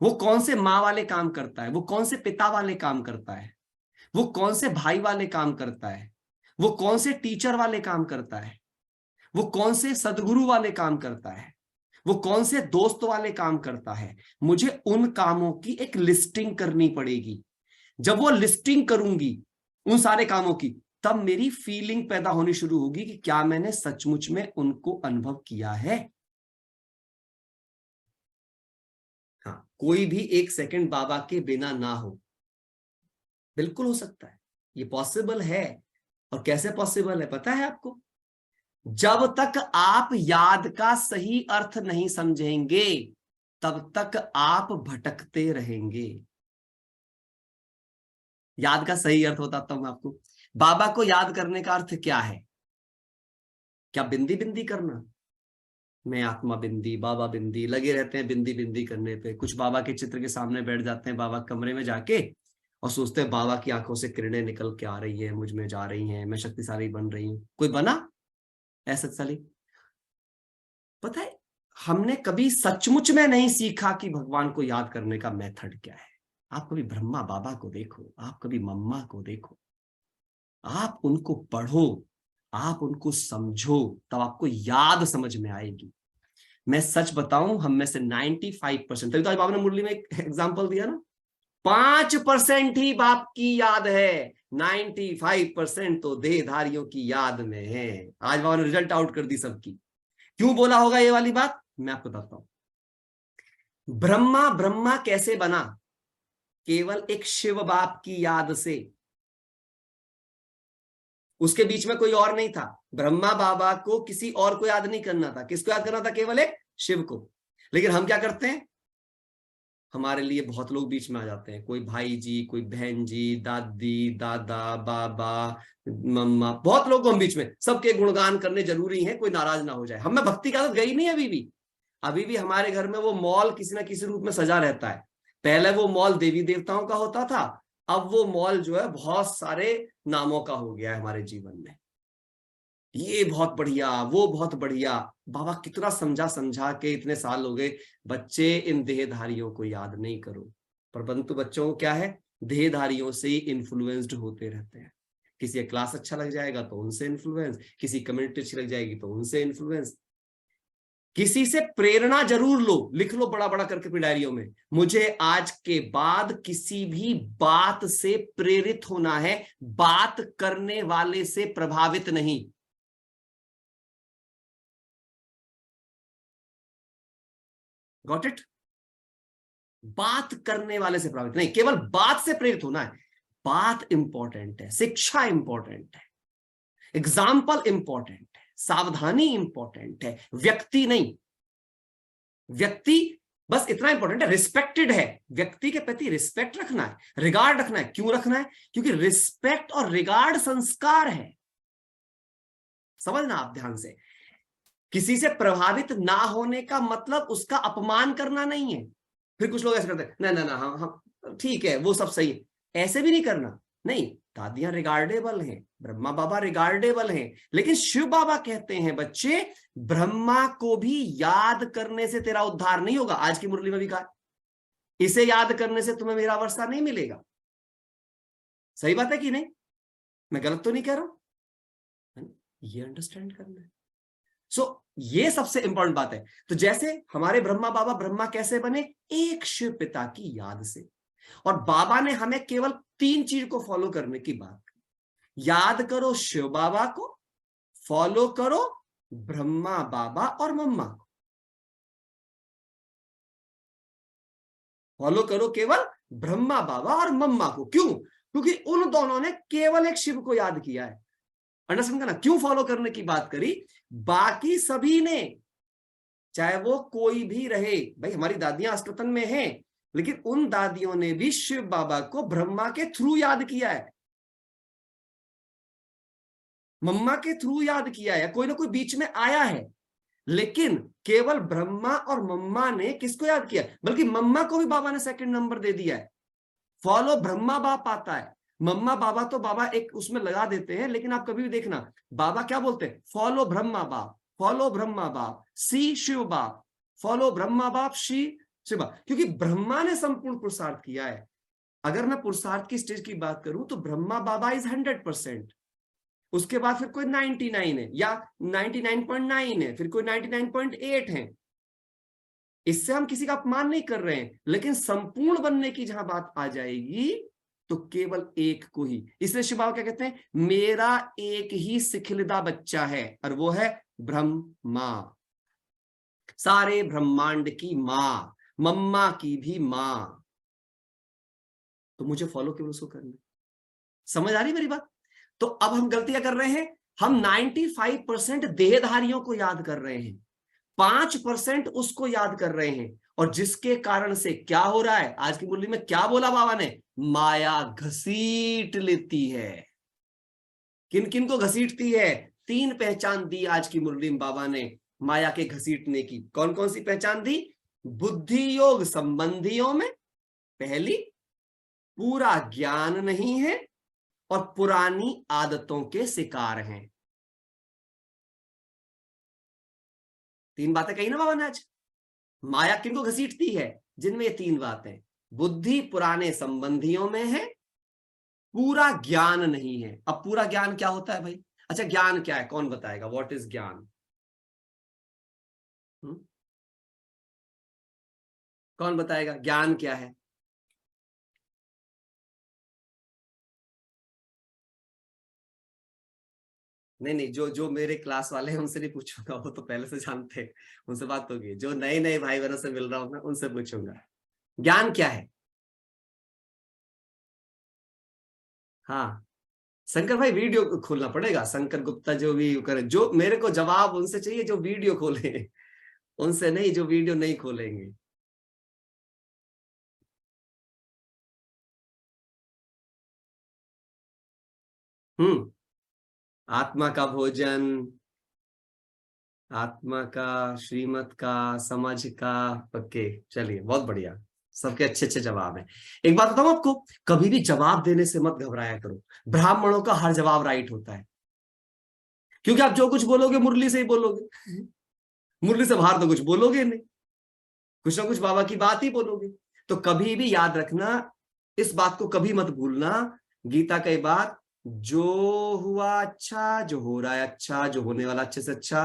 वो कौन से माँ वाले काम करता है, वो कौन से पिता वाले काम करता है, वो कौन से भाई वाले काम करता है, वो कौन से टीचर वाले काम करता है, वो कौन से सदगुरु वाले काम करता है, वो कौन से दोस्त वाले काम करता है। मुझे उन कामों की एक लिस्टिंग करनी पड़ेगी। जब वो लिस्टिंग करूंगी उन सारे कामों की, तब मेरी फीलिंग पैदा होनी शुरू होगी कि क्या मैंने सचमुच में उनको अनुभव किया है। हाँ, कोई भी एक सेकंड बाबा के बिना ना हो, बिल्कुल हो सकता है, ये पॉसिबल है। और कैसे पॉसिबल है पता है आपको? जब तक आप याद का सही अर्थ नहीं समझेंगे तब तक आप भटकते रहेंगे। याद का सही अर्थ बताता हूं मैं आपको। बाबा को याद करने का अर्थ क्या है? क्या बिंदी बिंदी करना? मैं आत्मा बिंदी, बाबा बिंदी, लगे रहते हैं बिंदी बिंदी करने पे। कुछ बाबा के चित्र के सामने बैठ जाते हैं बाबा कमरे में जाके और सोचते हैं बाबा की आंखों से किरणें निकल के आ रही हैं, मुझ में जा रही हैं, मैं शक्तिशाली बन रही हूं। कोई बना ऐसा शक्तिशाली? पता है, हमने कभी सचमुच में नहीं सीखा कि भगवान को याद करने का मेथड क्या है। आप कभी ब्रह्मा बाबा को देखो, आप कभी मम्मा को देखो, आप उनको पढ़ो, आप उनको समझो, तब आपको याद समझ में आएगी। मैं सच बताऊं, हम में से 95%, तभी तो आज बाबा ने मुरली में एक एग्जांपल दिया ना, 5% ही बाप की याद है, 95% तो देहधारियों की याद में है। आज बाबा ने रिजल्ट आउट कर दी सबकी। क्यों बोला होगा ये वाली बात, मैं आपको बताता हूं। ब्रह्मा ब्रह्मा कैसे बना? केवल एक शिव बाप की याद से। उसके बीच में कोई और नहीं था। ब्रह्मा बाबा को किसी और को याद नहीं करना था। किसको याद करना था? केवल एक शिव को। लेकिन हम क्या करते हैं, हमारे लिए बहुत लोग बीच में आ जाते हैं, कोई भाई जी, कोई बहन जी, दादी, दादा, बाबा, मम्मा, बहुत लोग हम बीच में, सबके गुणगान करने जरूरी है, कोई नाराज ना हो जाए। हमें भक्ति की आदत गई नहीं अभी भी हमारे घर में वो मॉल किसी ना किसी रूप में सजा रहता है। पहले वो मॉल देवी देवताओं का होता था, अब वो मॉल जो है बहुत सारे नामों का हो गया है हमारे जीवन में। ये बहुत बढ़िया, वो बहुत बढ़िया। बाबा कितना समझा समझा के इतने साल हो गए, बच्चे इन देहधारियों को याद नहीं करो। परंतु बच्चों को क्या है, देहधारियों से ही इन्फ्लुएंस्ड होते रहते हैं। किसी का क्लास अच्छा लग जाएगा तो उनसे इन्फ्लुएंस, किसी कम्युनिटी अच्छी लग जाएगी तो उनसे इन्फ्लुएंस। किसी से प्रेरणा जरूर लो, लिख लो बड़ा बड़ा करके अपनी डायरियों में, मुझे आज के बाद किसी भी बात से प्रेरित होना है, बात करने वाले से प्रभावित नहीं। Got it? बात करने वाले से प्रभावित नहीं, केवल बात से प्रेरित होना है। बात इंपॉर्टेंट है, शिक्षा इंपॉर्टेंट है, एग्जाम्पल इंपॉर्टेंट है, सावधानी इंपॉर्टेंट है, व्यक्ति नहीं। व्यक्ति बस इतना इंपॉर्टेंट है, रिस्पेक्टेड है, व्यक्ति के प्रति रिस्पेक्ट रखना है, रिगार्ड रखना है। क्यों रखना है? क्योंकि रिस्पेक्ट और रिगार्ड संस्कार है। समझना आप ध्यान से, किसी से प्रभावित ना होने का मतलब उसका अपमान करना नहीं है। फिर कुछ लोग ऐसे करते हैं, ना ना ना, हम ठीक है, वो सब सही है, ऐसे भी नहीं करना। नहीं, दादियां रिगार्डेबल हैं, ब्रह्मा बाबा रिगार्डेबल हैं, लेकिन शिव बाबा कहते हैं बच्चे, ब्रह्मा को भी याद करने से तेरा उद्धार नहीं होगा। आज की मुरली में भी कहा, इसे याद करने से तुम्हें मेरा वर्षा नहीं मिलेगा। सही बात है कि नहीं? मैं गलत तो नहीं कह रहा हूं? ये अंडरस्टैंड करना है। ये सबसे इंपॉर्टेंट बात है। तो जैसे हमारे ब्रह्मा बाबा, ब्रह्मा कैसे बने? एक शिव पिता की याद से। और बाबा ने हमें केवल 3 चीज को फॉलो करने की बात, याद करो शिव बाबा को, फॉलो करो ब्रह्मा बाबा और मम्मा को, फॉलो करो केवल ब्रह्मा बाबा और मम्मा को। क्यों? क्योंकि उन दोनों ने केवल एक शिव को याद किया है। अंडरस्टैंड करना, क्यों फॉलो करने की बात करी? बाकी सभी ने, चाहे वो कोई भी रहे, भाई हमारी दादियां असलतन में हैं, लेकिन उन दादियों ने भी शिव बाबा को ब्रह्मा के थ्रू याद किया है, मम्मा के थ्रू याद किया है, कोई ना कोई बीच में आया है, लेकिन केवल ब्रह्मा और मम्मा ने किसको याद किया? बल्कि मम्मा को भी बाबा ने सेकंड नंबर दे दिया है। फॉलो ब्रह्मा बाप आता है, मम्मा बाबा तो बाबा एक उसमें लगा देते हैं, लेकिन आप कभी भी देखना बाबा क्या बोलते हैं? फॉलो ब्रह्मा बाप, फॉलो ब्रह्मा बाप, सी शिव बाप, फॉलो ब्रह्मा बाप सी शिव बाप, क्योंकि ब्रह्मा ने संपूर्ण पुरुषार्थ किया है। अगर मैं पुरुषार्थ की स्टेज की बात करूं तो ब्रह्मा बाबा इज 100%, उसके बाद फिर कोई 99 है या 99.9 है, फिर कोई 99.8 है। इससे हम किसी का अपमान नहीं कर रहे हैं, लेकिन संपूर्ण बनने की जहां बात आ जाएगी तो केवल एक को ही। इसलिए शिव बाबा क्या कहते हैं? मेरा एक ही सिखलिदा बच्चा है और वो है ब्रह्मा, सारे ब्रह्मांड की मां, मम्मा की भी मां, तो मुझे फॉलो केवल उसको करना। समझ आ रही मेरी बात? तो अब हम गलतियां कर रहे हैं, हम 95% देहधारियों को याद कर रहे हैं, 5% उसको याद कर रहे हैं, और जिसके कारण से क्या हो रहा है? आज की मुरली में क्या बोला बाबा ने? माया घसीट लेती है। किन किन को घसीटती है? 3 पहचान दी आज की मुरली में बाबा ने माया के घसीटने की। कौन कौन सी पहचान दी? बुद्धि योग संबंधियों में पहली, पूरा ज्ञान नहीं है, और पुरानी आदतों के शिकार हैं। 3 बातें कही ना बाबा ने आज। माया किनको घसीटती है? जिनमें ये 3 बातें, बुद्धि पुराने संबंधियों में है, पूरा ज्ञान नहीं है। अब पूरा ज्ञान क्या होता है भाई? अच्छा ज्ञान क्या है, कौन बताएगा? व्हाट इज ज्ञान? कौन बताएगा ज्ञान क्या है? नहीं नहीं, जो जो मेरे क्लास वाले हैं उनसे नहीं पूछूंगा, वो तो पहले से जानते हैं, उनसे बात होगी। जो नए नए भाई बहनों से मिल रहा हूं मैं, उनसे पूछूंगा ज्ञान क्या है। हाँ, शंकर भाई वीडियो खोलना पड़ेगा, शंकर गुप्ता जो भी करे, जो मेरे को जवाब उनसे चाहिए जो वीडियो खोले, उनसे नहीं जो वीडियो नहीं खोलेंगे। हम्म, आत्मा का भोजन, आत्मा का, श्रीमत का, समझ का। ओके चलिए, बहुत बढ़िया, सबके अच्छे अच्छे जवाब हैं। एक बात बताऊं आपको, कभी भी जवाब देने से मत घबराया करो। ब्राह्मणों का हर जवाब राइट होता है, क्योंकि आप जो कुछ बोलोगे मुरली से ही बोलोगे, मुरली से बाहर तो कुछ बोलोगे नहीं, कुछ ना कुछ बाबा की बात ही बोलोगे। तो कभी भी याद रखना, इस बात को कभी मत भूलना, गीता का बात, जो हुआ अच्छा, जो हो रहा है अच्छा, जो होने वाला अच्छे से अच्छा,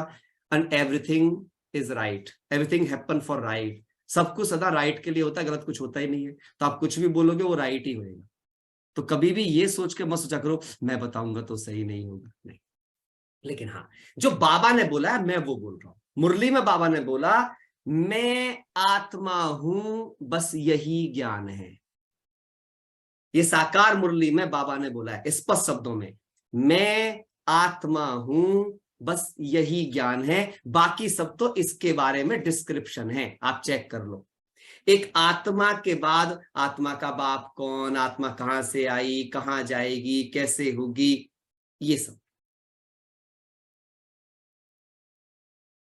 and everything is right, everything happen for right. सब कुछ सदा राइट के लिए होता है, गलत कुछ होता ही नहीं है। तो आप कुछ भी बोलोगे वो राइट ही होएगा। तो कभी भी ये सोच के मत सोचा करो मैं बताऊंगा तो सही नहीं होगा, नहीं। लेकिन हाँ, जो बाबा ने बोला है मैं वो बोल रहा हूं। मुरली में बाबा ने बोला मैं आत्मा हूं, बस यही ज्ञान है। ये साकार मुरली में बाबा ने बोला है स्पष्ट शब्दों में, मैं आत्मा हूं, बस यही ज्ञान है, बाकी सब तो इसके बारे में डिस्क्रिप्शन है, आप चेक कर लो। एक आत्मा के बाद आत्मा का बाप कौन, आत्मा कहां से आई, कहां जाएगी, कैसे होगी, ये सब,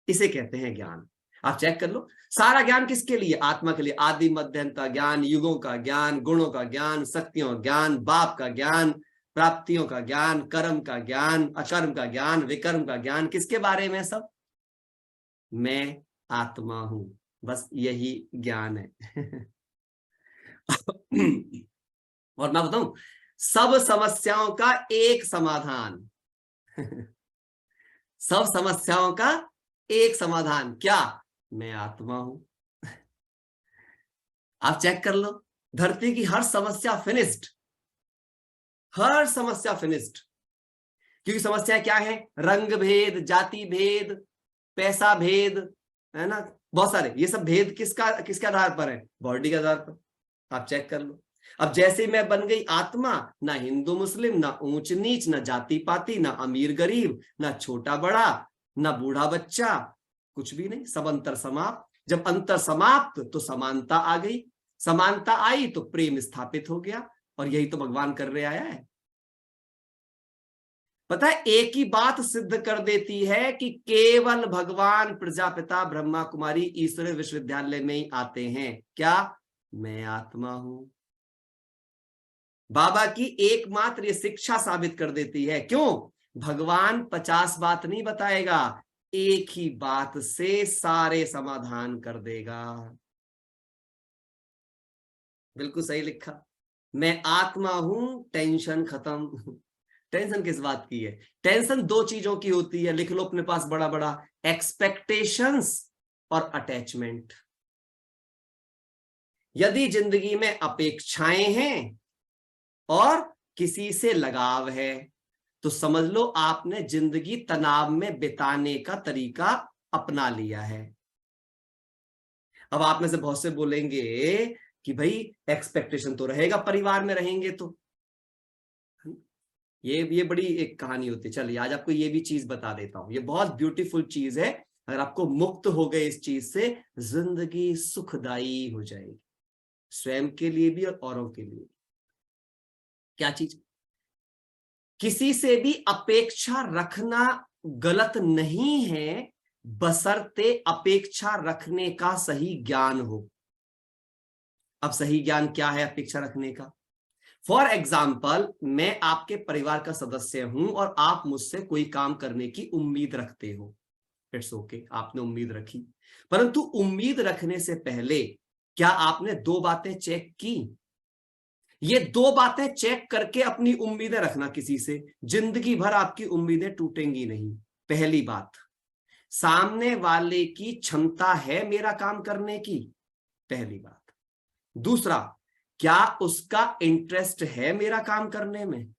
इसे कहते हैं ज्ञान। आप चेक कर लो, सारा ज्ञान किसके लिए? आत्मा के लिए। आदि मध्य अंत का ज्ञान, युगों का ज्ञान, गुणों का ज्ञान, शक्तियों का ज्ञान, बाप का ज्ञान, प्राप्तियों का ज्ञान, कर्म का ज्ञान, अकर्म का ज्ञान, विकर्म का ज्ञान, किसके बारे में? सब मैं आत्मा हूं, बस यही ज्ञान है। और मैं बताऊं, सब समस्याओं का एक समाधान, सब समस्याओं का एक समाधान क्या? मैं आत्मा हूं। आप चेक कर लो, धरती की हर समस्या फिनिश्ड, हर समस्या फिनिश्ड, क्योंकि समस्या क्या है, रंग भेद, जाति भेद, पैसा भेद, है ना, बहुत सारे, ये सब भेद किसके आधार पर है, बॉडी के आधार पर, आप चेक कर लो। अब जैसे मैं बन गई आत्मा, ना हिंदू मुस्लिम, ना ऊंच नीच, ना जाति पाति, ना अमीर गरीब, ना छोटा बड़ा, ना बूढ़ा बच्चा, कुछ भी नहीं, सब अंतर समाप्त। जब अंतर समाप्त तो समानता आ गई, समानता आई तो प्रेम स्थापित हो गया, और यही तो भगवान कर रहे आया है। पता है, एक ही बात सिद्ध कर देती है कि केवल भगवान प्रजापिता ब्रह्मा कुमारी ईश्वरीय विश्वविद्यालय में ही आते हैं। क्या, मैं आत्मा हूं। बाबा की एकमात्र ये शिक्षा साबित कर देती है। क्यों, भगवान 50 बात नहीं बताएगा, एक ही बात से सारे समाधान कर देगा। बिल्कुल सही लिखा, मैं आत्मा हूं, टेंशन खत्म। टेंशन किस बात की है, टेंशन दो चीजों की होती है, लिख लो अपने पास बड़ा बड़ा, एक्सपेक्टेशंस और अटैचमेंट। यदि जिंदगी में अपेक्षाएं हैं और किसी से लगाव है, तो समझ लो आपने जिंदगी तनाव में बिताने का तरीका अपना लिया है। अब आप में से बहुत से बोलेंगे कि भाई एक्सपेक्टेशन तो रहेगा, परिवार में रहेंगे तो। ये बड़ी एक कहानी होती है। चलिए आज आपको ये भी चीज बता देता हूं, ये बहुत ब्यूटीफुल चीज है। अगर आपको मुक्त हो गए इस चीज से, जिंदगी सुखदायी हो जाएगी, स्वयं के लिए भी और औरों के लिए। क्या चीज, किसी से भी अपेक्षा रखना गलत नहीं है, बशर्ते अपेक्षा रखने का सही ज्ञान हो। अब सही ज्ञान क्या है अपेक्षा रखने का? फॉर एग्जाम्पल, मैं आपके परिवार का सदस्य हूं और आप मुझसे कोई काम करने की उम्मीद रखते हो। इट्स ओके, आपने उम्मीद रखी, परंतु उम्मीद रखने से पहले क्या आपने दो बातें चेक की? ये दो बातें चेक करके अपनी उम्मीदें रखना किसी से, जिंदगी भर आपकी उम्मीदें टूटेंगी नहीं। पहली बात, सामने वाले की क्षमता है मेरा काम करने की, पहली बात। दूसरा, क्या उसका इंटरेस्ट है मेरा काम करने में?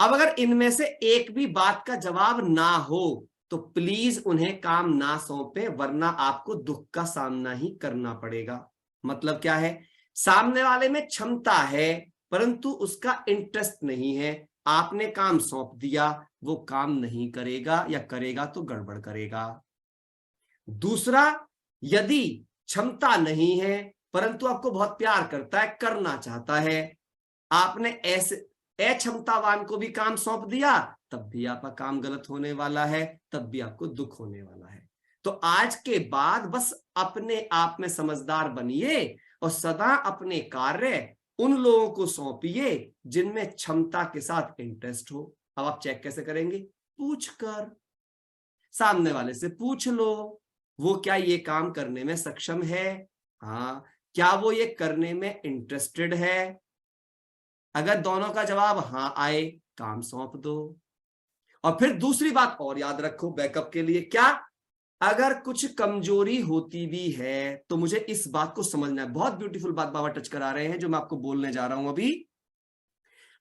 अब अगर इनमें से एक भी बात का जवाब ना हो तो प्लीज उन्हें काम ना सौंपे, वरना आपको दुख का सामना ही करना पड़ेगा। मतलब क्या है, सामने वाले में क्षमता है परंतु उसका इंटरेस्ट नहीं है, आपने काम सौंप दिया, वो काम नहीं करेगा, या करेगा तो गड़बड़ करेगा। दूसरा, यदि क्षमता नहीं है परंतु आपको बहुत प्यार करता है, करना चाहता है, आपने ऐसे अक्षमतावान को भी काम सौंप दिया, तब भी आपका काम गलत होने वाला है, तब भी आपको दुख होने वाला है। तो आज के बाद बस अपने आप में समझदार बनिए और सदा अपने कार्य उन लोगों को सौंपिए जिनमें क्षमता के साथ इंटरेस्ट हो। अब आप चेक कैसे करेंगे? पूछकर, सामने वाले से पूछ लो, वो क्या ये काम करने में सक्षम है? हाँ, क्या वो ये करने में इंटरेस्टेड है? अगर दोनों का जवाब हाँ आए, काम सौंप दो। और फिर दूसरी बात और याद रखो बैकअप के लिए, क्या, अगर कुछ कमजोरी होती भी है तो मुझे इस बात को समझना है। बहुत ब्यूटीफुल बात बाबा टच करा रहे हैं जो मैं आपको बोलने जा रहा हूं अभी।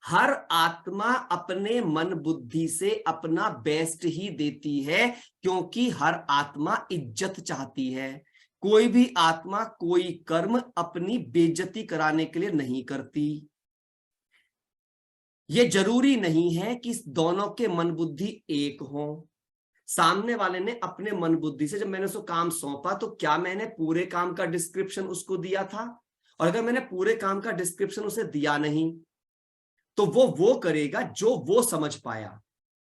हर आत्मा अपने मन बुद्धि से अपना बेस्ट ही देती है, क्योंकि हर आत्मा इज्जत चाहती है। कोई भी आत्मा कोई कर्म अपनी बेइज्जती कराने के लिए नहीं करती। ये जरूरी नहीं है कि दोनों के मन बुद्धि एक हो। सामने वाले ने अपने मन बुद्धि से, जब मैंने उसको काम सौंपा तो क्या मैंने पूरे काम का डिस्क्रिप्शन उसको दिया था? और अगर मैंने पूरे काम का डिस्क्रिप्शन उसे दिया नहीं तो वो करेगा जो वो समझ पाया,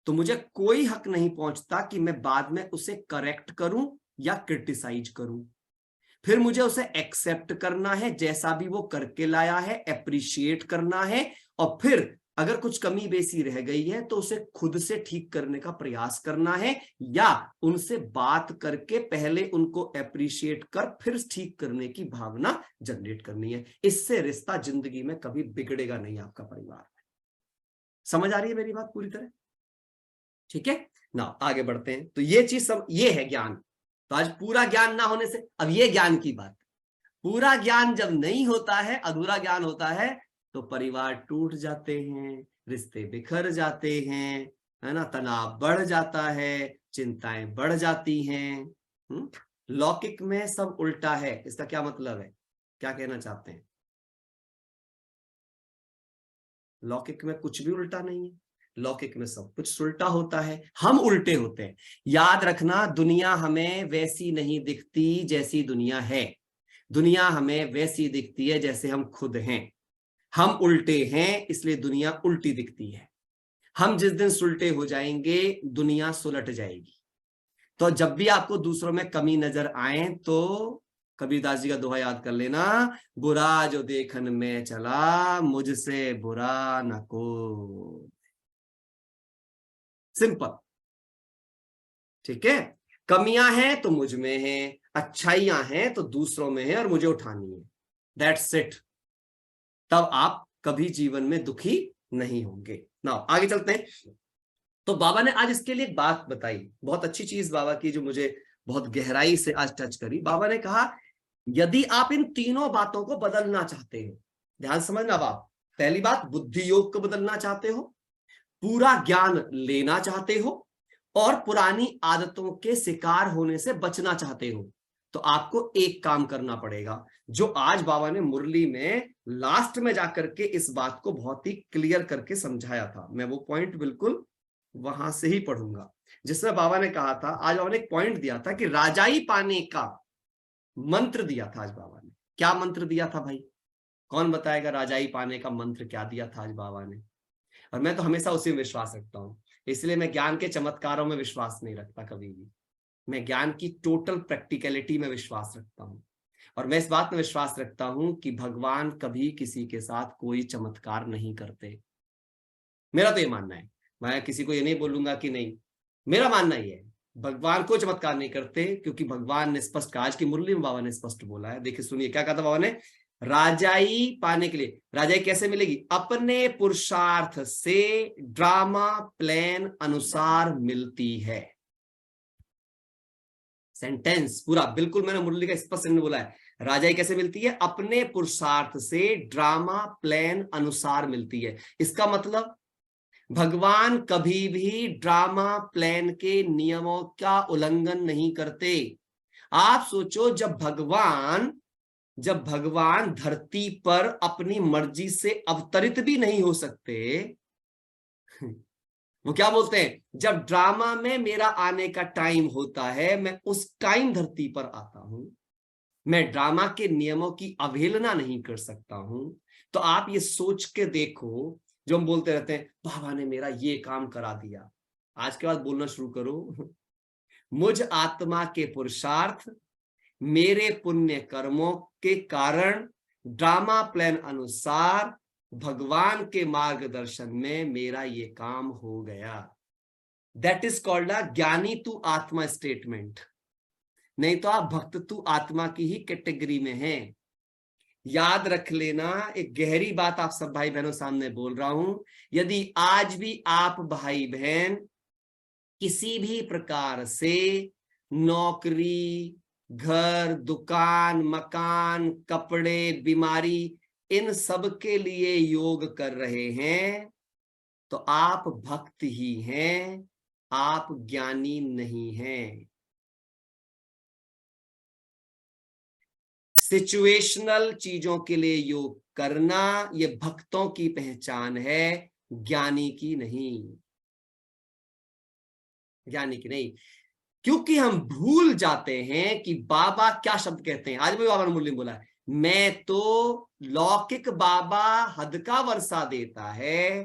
तो मुझे कोई हक नहीं पहुंचता कि मैं बाद में उसे करेक्ट करूं या क्रिटिसाइज करूं। फिर मुझे उसे एक्सेप्ट करना है जैसा भी वो करके लाया है, अप्रिशिएट करना है, और फिर अगर कुछ कमी बेसी रह गई है तो उसे खुद से ठीक करने का प्रयास करना है, या उनसे बात करके पहले उनको अप्रिशिएट कर फिर ठीक करने की भावना जनरेट करनी है। इससे रिश्ता जिंदगी में कभी बिगड़ेगा नहीं आपका परिवार में। समझ आ रही है मेरी बात पूरी तरह? ठीक है ना, आगे बढ़ते हैं। तो ये चीज ये है ज्ञान। तो आज पूरा ज्ञान ना होने से, अब ये ज्ञान की बात, पूरा ज्ञान जब नहीं होता है, अधूरा ज्ञान होता है, तो परिवार टूट जाते हैं, रिश्ते बिखर जाते हैं, है ना, तनाव बढ़ जाता है, चिंताएं बढ़ जाती हैं। लौकिक में सब उल्टा है, इसका क्या मतलब है, क्या कहना चाहते हैं? लौकिक में कुछ भी उल्टा नहीं है, लौकिक में सब कुछ उल्टा होता है, हम उल्टे होते हैं। याद रखना, दुनिया हमें वैसी नहीं दिखती जैसी दुनिया है, दुनिया हमें वैसी दिखती है जैसे हम खुद हैं। हम उल्टे हैं इसलिए दुनिया उल्टी दिखती है। हम जिस दिन सुलटे हो जाएंगे दुनिया सुलट जाएगी। तो जब भी आपको दूसरों में कमी नजर आए तो कबीरदास जी का दोहा याद कर लेना, बुरा जो देखन में चला मुझसे बुरा न को। सिंपल, ठीक है। कमियां हैं तो मुझ में हैं, अच्छाइयां हैं तो दूसरों में है और मुझे उठानी है, दैट्स इट। तब आप कभी जीवन में दुखी नहीं होंगे ना। आगे चलते हैं। तो बाबा ने आज इसके लिए एक बात बताई, बहुत अच्छी चीज बाबा की, जो मुझे बहुत गहराई से आज टच करी। बाबा ने कहा, यदि आप इन तीनों बातों को बदलना चाहते हो, ध्यान समझना बाप, पहली बात बुद्धि योग को बदलना चाहते हो, पूरा ज्ञान लेना चाहते हो, और पुरानी आदतों के शिकार होने से बचना चाहते हो, तो आपको एक काम करना पड़ेगा, जो आज बाबा ने मुरली में लास्ट में जाकर के इस बात को बहुत ही क्लियर करके समझाया था। मैं वो पॉइंट बिल्कुल वहां से ही पढ़ूंगा जिसमें बाबा ने कहा था, आज बाबा ने एक पॉइंट दिया था कि राजाई पाने का मंत्र दिया था। आज बाबा ने क्या मंत्र दिया था भाई, कौन बताएगा? राजाई पाने का मंत्र क्या दिया था आज बाबा ने? और मैं तो हमेशा उसी में विश्वास रखता हूं, इसलिए मैं ज्ञान के चमत्कारों में विश्वास नहीं रखता कभी भी। मैं ज्ञान की टोटल प्रैक्टिकलिटी में विश्वास रखता हूं, और मैं इस बात में विश्वास रखता हूं कि भगवान कभी किसी के साथ कोई चमत्कार नहीं करते। मेरा तो ये मानना है, मैं किसी को ये नहीं बोलूंगा कि नहीं, मेरा मानना ये है, भगवान को चमत्कार नहीं करते, क्योंकि भगवान ने स्पष्ट कहा, आज की मुरली में बाबा ने स्पष्ट बोला है। देखिए सुनिए क्या कहा था बाबा ने, राजाई पाने के लिए, राजाई कैसे मिलेगी? अपने पुरुषार्थ से ड्रामा प्लान अनुसार मिलती है। सेंटेंस पूरा बिल्कुल मैंने मुरली का स्पष्ट बोला है। राजाई कैसे मिलती है? अपने पुरुषार्थ से ड्रामा प्लान अनुसार मिलती है। इसका मतलब भगवान कभी भी ड्रामा प्लान के नियमों का उल्लंघन नहीं करते। आप सोचो, जब भगवान धरती पर अपनी मर्जी से अवतरित भी नहीं हो सकते, वो क्या बोलते हैं, जब ड्रामा में मेरा आने का टाइम होता है, मैं उस टाइम धरती पर आता हूं, मैं ड्रामा के नियमों की अवहेलना नहीं कर सकता हूं। तो आप ये सोच के देखो, जो हम बोलते रहते हैं बाबा ने मेरा ये काम करा दिया, आज के बाद बोलना शुरू करो, मुझ आत्मा के पुरुषार्थ, मेरे पुण्य कर्मों के कारण, ड्रामा प्लान अनुसार, भगवान के मार्गदर्शन में मेरा ये काम हो गया। दैट इज कॉल्ड अ ज्ञानी तू आत्मा स्टेटमेंट। नहीं तो आप भक्त तू आत्मा की ही कैटेगरी में हैं। याद रख लेना, एक गहरी बात आप सब भाई बहनों सामने बोल रहा हूं, यदि आज भी आप भाई बहन किसी भी प्रकार से नौकरी, घर, दुकान, मकान, कपड़े, बीमारी, इन सब के लिए योग कर रहे हैं, तो आप भक्त ही हैं, आप ज्ञानी नहीं हैं। सिचुएशनल चीजों के लिए योग करना ये भक्तों की पहचान है, ज्ञानी की नहीं, ज्ञानी की नहीं। क्योंकि हम भूल जाते हैं कि बाबा क्या शब्द कहते हैं। आज भी बाबा ने मुरली में बोला है, मैं तो लौकिक बाबा हद का वर्षा देता है,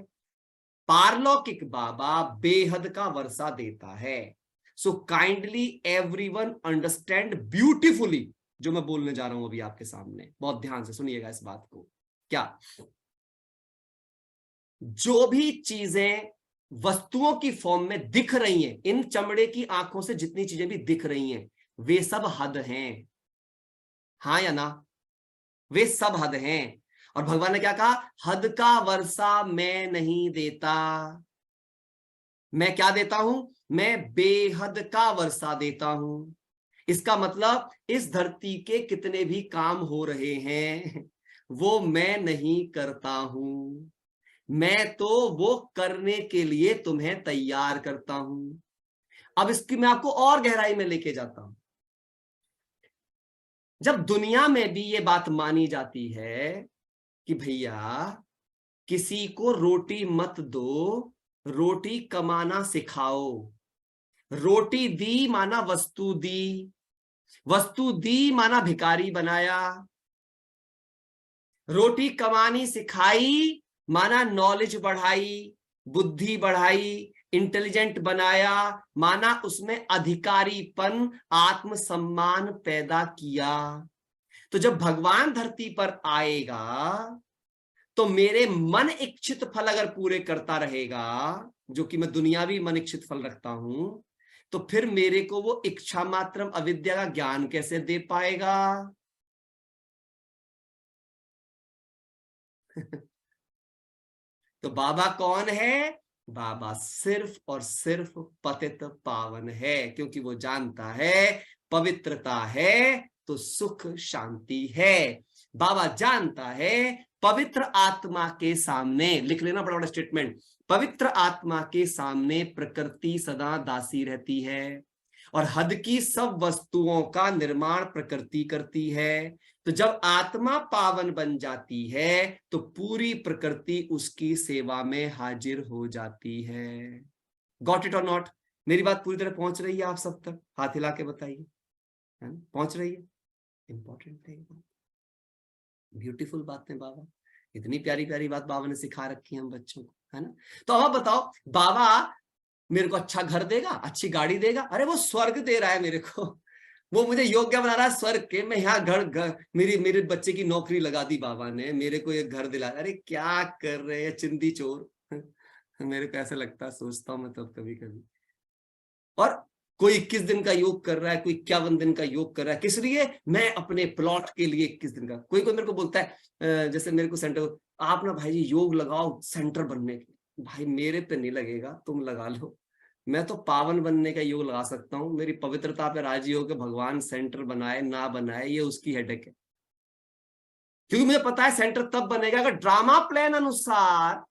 पारलौकिक बाबा बेहद का वर्षा देता है। So kindly everyone understand beautifully जो मैं बोलने जा रहा हूं अभी आपके सामने, बहुत ध्यान से सुनिएगा इस बात को। क्या, जो भी चीजें वस्तुओं की फॉर्म में दिख रही हैं, इन चमड़े की आंखों से जितनी चीजें भी दिख रही हैं, वे सब हद हैं, हाँ या ना? वे सब हद हैं। और भगवान ने क्या कहा? हद का वर्षा मैं नहीं देता, मैं क्या देता हूं? मैं बेहद का वर्षा देता हूं। इसका मतलब इस धरती के कितने भी काम हो रहे हैं, वो मैं नहीं करता हूं, मैं तो वो करने के लिए तुम्हें तैयार करता हूं। अब इसकी मैं आपको और गहराई में लेके जाता हूं। जब दुनिया में भी ये बात मानी जाती है कि भैया किसी को रोटी मत दो, रोटी कमाना सिखाओ। रोटी दी माना वस्तु दी, वस्तु दी माना भिखारी बनाया। रोटी कमानी सिखाई माना नॉलेज बढ़ाई, बुद्धि बढ़ाई, इंटेलिजेंट बनाया, माना उसमें अधिकारीपन, आत्मसम्मान पैदा किया। तो जब भगवान धरती पर आएगा तो मेरे मन इच्छित फल अगर पूरे करता रहेगा, जो कि मैं दुनियावी मन इच्छित फल रखता हूं, तो फिर मेरे को वो इच्छा मात्रम अविद्या का ज्ञान कैसे दे पाएगा? तो बाबा कौन है? बाबा सिर्फ और सिर्फ पतित पावन है, क्योंकि वो जानता है पवित्रता है तो सुख शांति है। बाबा जानता है पवित्र आत्मा के सामने, लिख लेना बड़ा बड़ा स्टेटमेंट, पवित्र आत्मा के सामने प्रकृति सदा दासी रहती है और हद की सब वस्तुओं का निर्माण प्रकृति करती है। तो जब आत्मा पावन बन जाती है तो पूरी प्रकृति उसकी सेवा में हाजिर हो जाती है। गॉट इट और नॉट? मेरी बात पूरी तरह पहुंच रही है आप सब तक? हाथ हिला के बताइए, है ना? पहुंच रही है? इंपॉर्टेंट है, ब्यूटीफुल बातें बाबा, इतनी प्यारी प्यारी बात बाबा ने सिखा रखी है हम बच्चों को, है ना? तो अब आप बताओ, बाबा मेरे को अच्छा घर देगा, अच्छी गाड़ी देगा, अरे वो स्वर्ग दे रहा है मेरे को, वो मुझे योग्य बना रहा है स्वर्ग के। मैं यहाँ घर मेरे बच्चे की नौकरी लगा दी बाबा ने, मेरे को एक घर दिला। अरे क्या कर रहे हैं चिंदी चोर। मेरे को ऐसा लगता है, सोचता हूँ मैं तब कभी कभी। और कोई 21 दिन का योग कर रहा है, कोई 51 दिन का योग कर रहा है, किस लिए? मैं अपने प्लॉट के लिए 21 दिन का। कोई कोई मेरे को बोलता है, जैसे मेरे को सेंटर, आप ना भाई जी योग लगाओ सेंटर बनने के। भाई मेरे पे नहीं लगेगा, तुम लगा लो। मैं तो पावन बनने का योग लगा सकता हूँ, मेरी पवित्रता पे राजी हो के भगवान सेंटर बनाए ना बनाए ये उसकी हेडेक है। क्योंकि मुझे पता है सेंटर तब बनेगा अगर ड्रामा प्लान अनुसार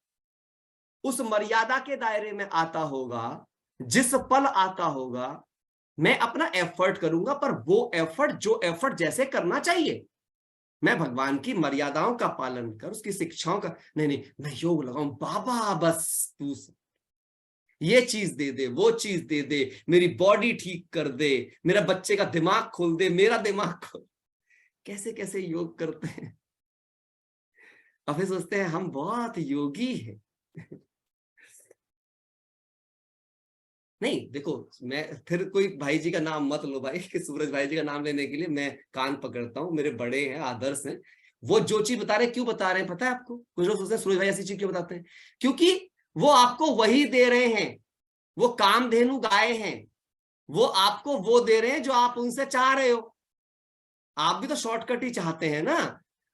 उस मर्यादा के दायरे में आता होगा, जिस पल आता होगा, मैं अपना एफर्ट करूंगा, पर वो एफर्ट जो एफर्ट जैसे करना चाहिए, मैं भगवान की मर्यादाओं का पालन कर, उसकी शिक्षाओं का नहीं, नहीं मैं योग लगाऊं बाबा, बस तू ये चीज दे दे, वो चीज दे दे, मेरी बॉडी ठीक कर दे, मेरा बच्चे का दिमाग खोल दे, मेरा दिमाग खोल। कैसे कैसे योग करते हैं, और फिर सोचते हैं हम बहुत योगी है। नहीं देखो, मैं फिर कोई भाई जी का नाम मत लो भाई, कि सूरज भाई जी का नाम लेने के लिए मैं कान पकड़ता हूँ, मेरे बड़े हैं, आदर्श हैं। वो जो चीज बता रहे हैं, क्यों बता रहे हैं पता है आपको? कुछ लोग सोचते हैं सूरज भाई ऐसी चीज क्यों बताते हैं, क्योंकि वो आपको वही दे रहे हैं, वो कामधेनु गाय हैं, वो आपको वो दे रहे हैं जो आप उनसे चाह रहे हो। आप भी तो शॉर्टकट ही चाहते हैं ना।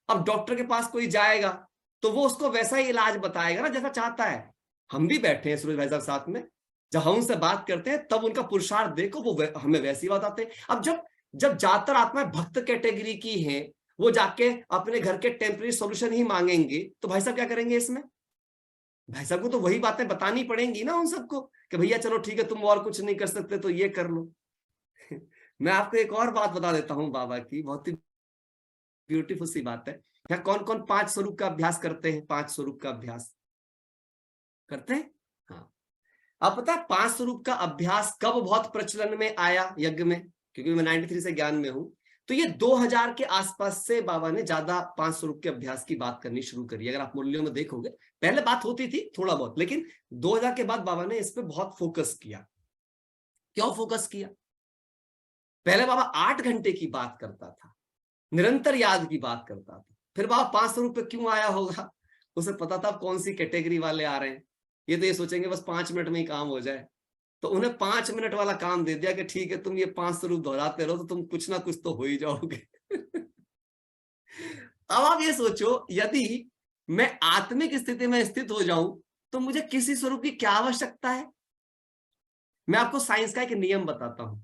अब डॉक्टर के पास कोई जाएगा तो वो उसको वैसा ही इलाज बताएगा ना जैसा चाहता है। हम भी बैठे हैं सूरज भाई साहब साथ में, जब हम उनसे बात करते हैं तब उनका पुरुषार्थ देखो, वो हमें वैसी बात आते हैं। अब जब जब ज्यादातर आत्मा भक्त कैटेगरी की है, वो जाके अपने घर के टेम्पररी सॉल्यूशन ही मांगेंगे, तो भाई साहब क्या करेंगे इसमें? भाई साहब को तो वही बातें बतानी पड़ेंगी ना उन सबको, कि भैया चलो ठीक है, तुम और कुछ नहीं कर सकते तो ये कर लो। मैं आपको एक और बात बता देता हूँ बाबा की, बहुत ही ब्यूटीफुल सी बात है। क्या कौन कौन 5 स्वरूप का अभ्यास करते हैं? 5 स्वरूप का अभ्यास करते हैं? हाँ। अब पता है 5 स्वरूप का अभ्यास कब बहुत प्रचलन में आया यज्ञ में? क्योंकि मैं 93 से ज्ञान में हूं, तो ये 2000 के आसपास से बाबा ने ज्यादा 5 स्वरूप के अभ्यास की बात करनी शुरू करी। अगर आप मूल्यों में देखोगे, पहले बात होती थी थोड़ा बहुत, लेकिन 2000 के बाद बाबा ने इस पर बहुत फोकस किया। क्यों फोकस किया? पहले बाबा 8 घंटे की बात करता था, निरंतर याद की बात करता था। फिर बाबा 5 स्वरूप पे क्यों आया होगा? उसे पता था कौन सी कैटेगरी वाले आ रहे हैं। ये तो ये सोचेंगे बस 5 मिनट में ही काम हो जाए, तो उन्हें 5 मिनट वाला काम दे दिया कि ठीक है तुम ये 5 स्वरूप दोहराते रहो तो तुम कुछ ना कुछ तो हो ही जाओगे। अब आप ये सोचो, यदि मैं आत्मिक स्थिति में स्थित हो जाऊं तो मुझे किसी स्वरूप की क्या आवश्यकता है? मैं आपको साइंस का एक नियम बताता हूं।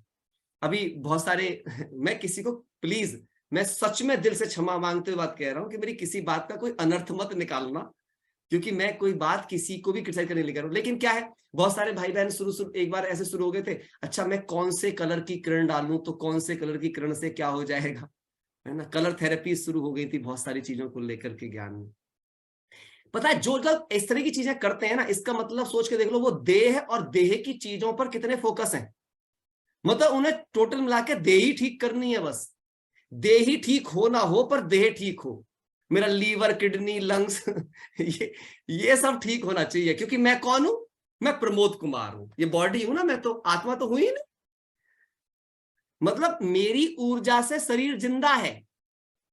अभी बहुत सारे मैं किसी को प्लीज मैं सच में दिल से क्षमा मांगते हुए बात कह रहा हूं कि मेरी किसी बात का कोई अनर्थ मत निकालना, क्योंकि मैं कोई बात किसी को भी क्रिटिसाइज करने नहीं कर रहा हूं। लेकिन क्या है, बहुत सारे भाई बहन शुरू एक बार ऐसे शुरू हो गए थे, अच्छा मैं कौन से कलर की किरण डालूं तो कौन से कलर की किरण से क्या हो जाएगा, है ना। कलर थेरेपी शुरू हो गई थी बहुत सारी चीजों को लेकर के ज्ञान में। पता है, जो लोग इस तरह की चीजें करते हैं ना, इसका मतलब सोच के देख लो वो देह और देह की चीजों पर कितने फोकस हैं। मतलब उन्हें टोटल मिला के देह ही ठीक करनी है बस, देह ही ठीक हो ना हो पर देह ठीक हो। मेरा लीवर, किडनी, लंग्स ये सब ठीक होना चाहिए, क्योंकि मैं कौन हूं, मैं प्रमोद कुमार हूं, ये बॉडी हूं ना, मैं तो आत्मा तो हुई ना। मतलब मेरी ऊर्जा से शरीर जिंदा है,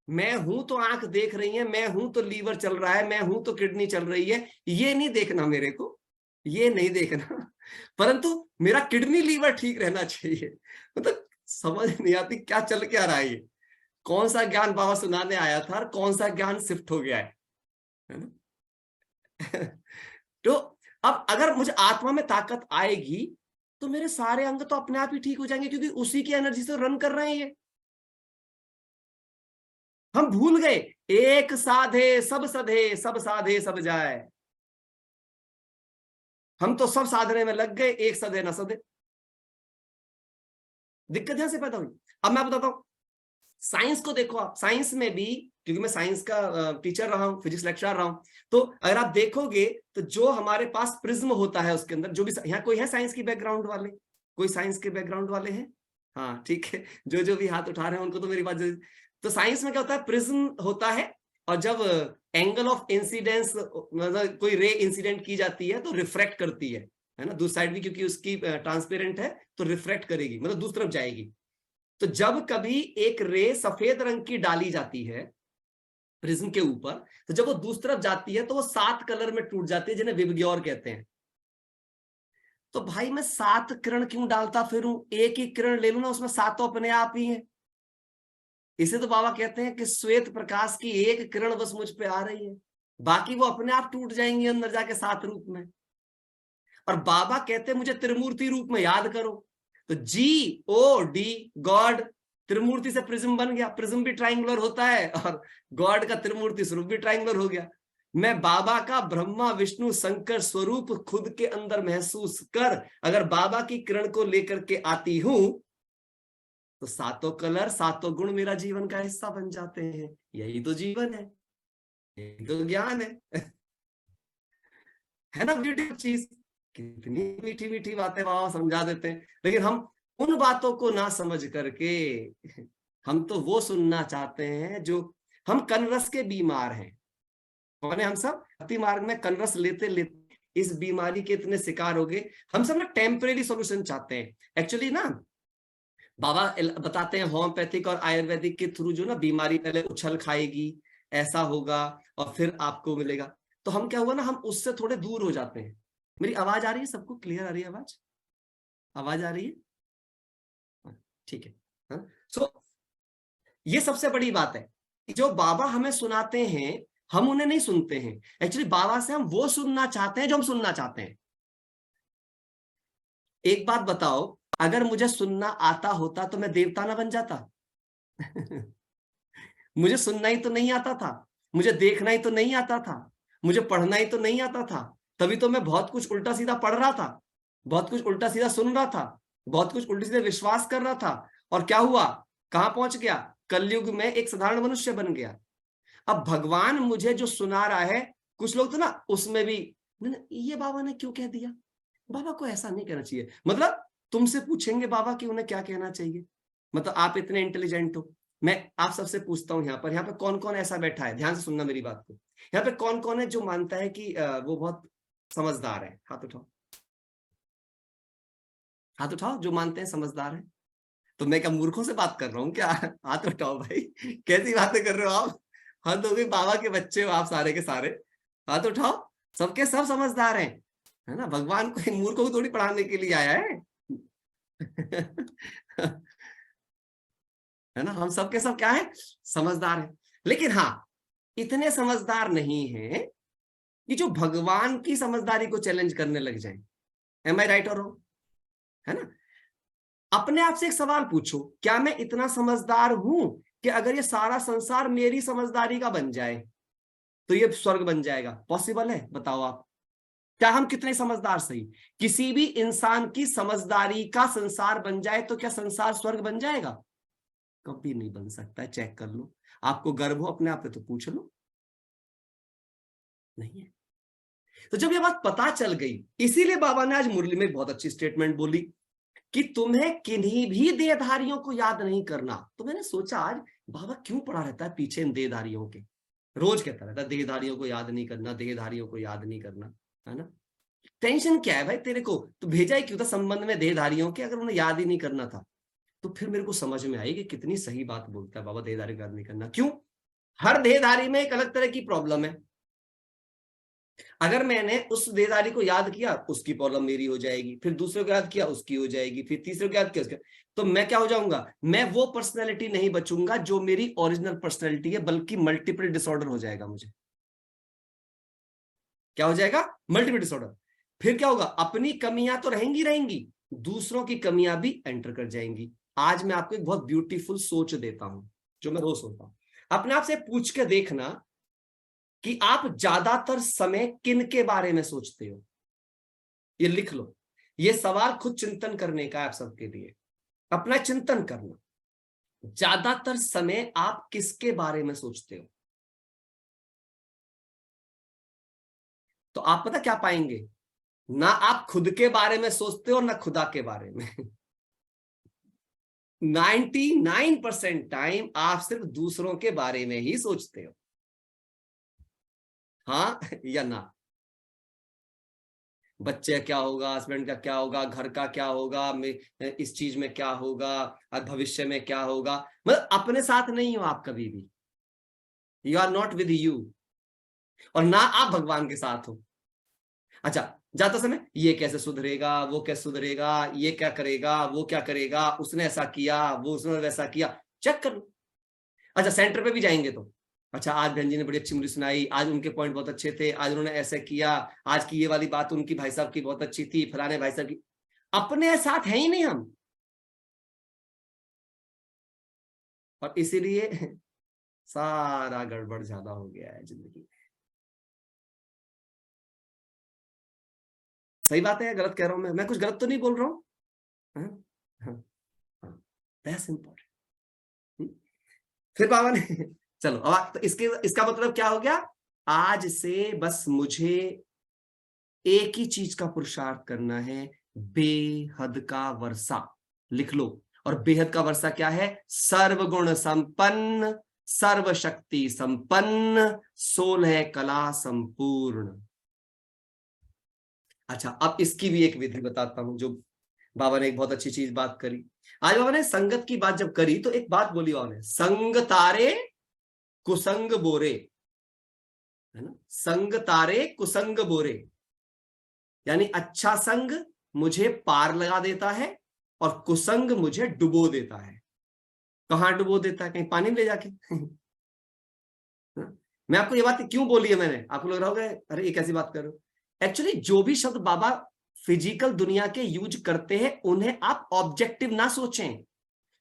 मैं हूं तो आंख देख रही है, मैं हूं तो लीवर चल रहा है, मैं हूं तो किडनी चल रही है, ये नहीं देखना मेरे को, ये नहीं देखना। परंतु मेरा किडनी लीवर ठीक रहना चाहिए। मतलब समझ नहीं आती क्या चल क्या रहा है, ये कौन सा ज्ञान बाबा सुनाने आया था और कौन सा ज्ञान शिफ्ट हो गया है ना। तो अब अगर मुझे आत्मा में ताकत आएगी तो मेरे सारे अंग तो अपने आप ही ठीक हो जाएंगे, क्योंकि उसी की एनर्जी से रन कर रहे हैं ये। हम भूल गए, एक साधे सब सधे, सब साधे सब जाए। हम तो सब साधने में लग गए, एक सधे न सधे। दिक्कत यहां से पैदा हुई। अब मैं बताता हूं, साइंस को देखो आप, साइंस में भी, क्योंकि मैं साइंस का टीचर रहा हूं, फिजिक्स लेक्चरर रहा हूं, तो अगर आप देखोगे तो जो हमारे पास प्रिज्म होता है उसके अंदर, जो भी यहाँ कोई है साइंस की बैकग्राउंड वाले, कोई साइंस के बैकग्राउंड वाले हैं? हाँ ठीक है, जो जो भी हाथ उठा रहे हैं उनको तो मेरी बात। तो साइंस में क्या होता है, प्रिज्म होता है, और जब एंगल ऑफ इंसिडेंस, मतलब कोई रे इंसिडेंट की जाती है तो रिफ्रैक्ट करती है ना, दूसरी साइड भी, क्योंकि उसकी ट्रांसपेरेंट है तो रिफ्रैक्ट करेगी, मतलब दूसरी तरफ जाएगी। तो जब कभी एक रे सफेद रंग की डाली जाती है प्रिज्म के ऊपर, तो जब वो दूसरी तरफ जाती है तो वो 7 कलर में टूट जाती है, जिन्हें विबग्योर कहते हैं। तो भाई मैं 7 किरण क्यों डालता फिरूं, एक ही किरण ले लूं ना, उसमें 7 तो अपने आप ही है। इसे तो बाबा कहते हैं कि श्वेत प्रकाश की एक किरण बस मुझ पे आ रही है, बाकी वो अपने आप टूट जाएंगी अंदर जाके 7 रूप में। और बाबा कहते हैं मुझे त्रिमूर्ति रूप में याद करो, तो GOD गॉड, त्रिमूर्ति से प्रिज्म बन गया, प्रिज्म भी ट्रायंगुलर होता है और गॉड का त्रिमूर्ति स्वरूप भी ट्रायंगुलर हो गया। मैं बाबा का ब्रह्मा विष्णु शंकर स्वरूप खुद के अंदर महसूस कर अगर बाबा की किरण को लेकर के आती हूं, तो 7 कलर 7 गुण मेरा जीवन का हिस्सा बन जाते हैं। यही तो जीवन है, यही तो ज्ञान है ना। ब्यूटीफुल चीज, कितनी मीठी मीठी बातें बाबा समझा देते हैं, लेकिन हम उन बातों को ना समझ करके हम तो वो सुनना चाहते हैं जो, हम कनरस के बीमार हैं। कौन है हम सब, भक्ति मार्ग में कनरस लेते लेते इस बीमारी के इतने शिकार हो गए। हम सब ना टेम्परेरी सॉल्यूशन चाहते हैं एक्चुअली ना। बाबा बताते हैं होम्योपैथिक और आयुर्वेदिक के थ्रू जो ना बीमारी पहले उछल खाएगी, ऐसा होगा और फिर आपको मिलेगा। तो हम क्या हुआ ना, हम उससे थोड़े दूर हो जाते हैं। मेरी आवाज आ रही है सबको, क्लियर आ रही है आवाज? आवाज आ रही है, ठीक है। हाँ? सो ये सबसे बड़ी बात है, जो बाबा हमें सुनाते हैं हम उन्हें नहीं सुनते हैं। एक्चुअली बाबा से हम वो सुनना चाहते हैं जो हम सुनना चाहते हैं। एक बात बताओ, अगर मुझे सुनना आता होता तो मैं देवता ना बन जाता? मुझे सुनना ही तो नहीं आता था, मुझे देखना ही तो नहीं आता था, मुझे पढ़ना ही तो नहीं आता था, तभी तो मैं बहुत कुछ उल्टा सीधा पढ़ रहा था, बहुत कुछ उल्टा सीधा सुन रहा था, बहुत कुछ उल्टे सीधे विश्वास कर रहा था। और क्या हुआ, कहां पहुंच गया, कलयुग में एक साधारण मनुष्य बन गया। अब भगवान मुझे जो सुना रहा है, कुछ लोग तो ना उसमें भी, ये बाबा ने क्यों कह दिया, बाबा को ऐसा नहीं कहना चाहिए। मतलब तुमसे पूछेंगे बाबा कि उन्हें क्या कहना चाहिए, मतलब आप इतने इंटेलिजेंट हो। मैं आप सबसे पूछता हूं, यहाँ पे कौन कौन ऐसा बैठा है, ध्यान से सुनना मेरी बात को। यहाँ पे कौन कौन है जो मानता है कि वो बहुत समझदार है, हाथ उठाओ, हाथ उठाओ जो मानते हैं समझदार है। तो मैं क्या मूर्खों से बात कर रहा हूँ क्या? हाथ उठाओ भाई, कैसी बातें कर रहे हो आप? हद हो गई, बाबा के बच्चे हो आप सारे के सारे, हाथ उठाओ। सबके सब समझदार हैं, है ना। भगवान कोई मूर्खों को थोड़ी पढ़ाने के लिए आया है। है ना, हम सबके सब क्या है, समझदार हैं। लेकिन हाँ, इतने समझदार नहीं है कि जो भगवान की समझदारी को चैलेंज करने लग जाए। एम आई राइट और रॉन्ग, है ना। अपने आप से एक सवाल पूछो, क्या मैं इतना समझदार हूं कि अगर ये सारा संसार मेरी समझदारी का बन जाए तो ये स्वर्ग बन जाएगा। पॉसिबल है? बताओ आप, क्या हम कितने समझदार सही? किसी भी इंसान की समझदारी का संसार बन जाए तो क्या संसार स्वर्ग बन जाएगा? कभी नहीं बन सकता है, चेक कर लो। आपको गर्व हो अपने आप पे तो पूछ लो, नहीं है। तो जब ये बात पता चल गई, इसीलिए बाबा ने आज मुरली में बहुत अच्छी स्टेटमेंट बोली कि तुम्हें किन्हीं भी देहधारियों को याद नहीं करना। तो मैंने सोचा आज बाबा क्यों पड़ा रहता है पीछे इन देहधारियों के, रोज कहता रहता है देहधारियों को याद नहीं करना, देहधारियों को याद नहीं करना, है ना। टेंशन क्या है भाई तेरे को? तो भेजा ही क्यों था संबंध में देहधारियों के, अगर उन्हें याद ही नहीं करना था? तो फिर मेरे को समझ में आई कि कितनी सही बात बोलता है बाबा, देहधारी को याद नहीं करना। क्यों? हर देहधारी में एक अलग तरह की प्रॉब्लम है। अगर मैंने उस देहधारी को याद किया, उसकी प्रॉब्लम मेरी हो जाएगी, फिर दूसरे को याद किया, उसकी हो जाएगी, फिर तीसरे को याद किया, उसका। तो मैं क्या हो जाऊंगा? मैं वो पर्सनैलिटी नहीं बचूंगा जो मेरी ओरिजिनल पर्सनैलिटी है, बल्कि मल्टीपल डिसऑर्डर हो जाएगा मुझे। क्या हो जाएगा? Multiple disorder. फिर क्या होगा? अपनी कमियां तो रहेंगी रहेंगी, दूसरों की कमियां भी एंटर कर जाएंगी। आज मैं आपको एक बहुत ब्यूटीफुल सोच देता हूं, जो मैं रोज सोचता हूं। अपने आप से पूछ के देखना कि आप ज्यादातर समय किन के बारे में सोचते हो। ये लिख लो, ये सवाल खुद चिंतन करने का है आप सबके लिए। अपना चिंतन करना, ज्यादातर समय आप किसके बारे में सोचते हो? तो आप पता क्या पाएंगे? ना आप खुद के बारे में सोचते हो, ना खुदा के बारे में। 99% टाइम आप सिर्फ दूसरों के बारे में ही सोचते हो। हाँ या ना? बच्चे क्या होगा, हस्बैंड का क्या होगा, घर का क्या होगा, इस चीज में क्या होगा, भविष्य में क्या होगा। मतलब अपने साथ नहीं हो आप कभी भी। You are not with you, और ना आप भगवान के साथ हो। अच्छा, जाता समय ये कैसे सुधरेगा, वो कैसे सुधरेगा, ये क्या करेगा, वो क्या करेगा, उसने ऐसा किया, वो उसने वैसा किया, चेक कर लो। अच्छा, सेंटर पे भी जाएंगे तो अच्छा, आज बहन जी ने बड़ी अच्छी मुझे सुनाई, आज उनके पॉइंट बहुत अच्छे थे, आज उन्होंने ऐसे किया, आज की ये वाली बात उनकी भाई साहब की बहुत अच्छी थी, फलाने भाई साहब की। अपने साथ है ही नहीं हम, और इसीलिए सारा गड़बड़ ज्यादा हो गया है जिंदगी में। सही बात है, गलत कह रहा हूं मैं कुछ गलत तो नहीं बोल रहा हूँ। हाँ, हाँ, हाँ, दैट्स इंपॉर्टेंट। फिर बाबा ने चलो अब तो इसका मतलब क्या हो गया? आज से बस मुझे एक ही चीज का पुरुषार्थ करना है, बेहद का वर्षा। लिख लो। और बेहद का वर्षा क्या है? सर्वगुण संपन्न, सर्वशक्ति संपन्न, 16 कला संपूर्ण। अच्छा, अब इसकी भी एक विधि बताता हूं, जो बाबा ने एक बहुत अच्छी चीज बात करी। आज बाबा ने संगत की बात जब करी तो एक बात बोली बाबा ने, संग तारे कुसंग बोरे, है ना। संग तारे कुसंग बोरे, यानी अच्छा संग मुझे पार लगा देता है और कुसंग मुझे डुबो देता है। कहां डुबो देता है? कहीं पानी में ले जाके। मैं आपको ये बात क्यों बोली है मैंने, आपको लग रहा होगा अरे ये कैसी बात कर रहे हो। एक्चुअली जो भी शब्द बाबा फिजिकल दुनिया के यूज करते हैं, उन्हें आप ऑब्जेक्टिव ना सोचें,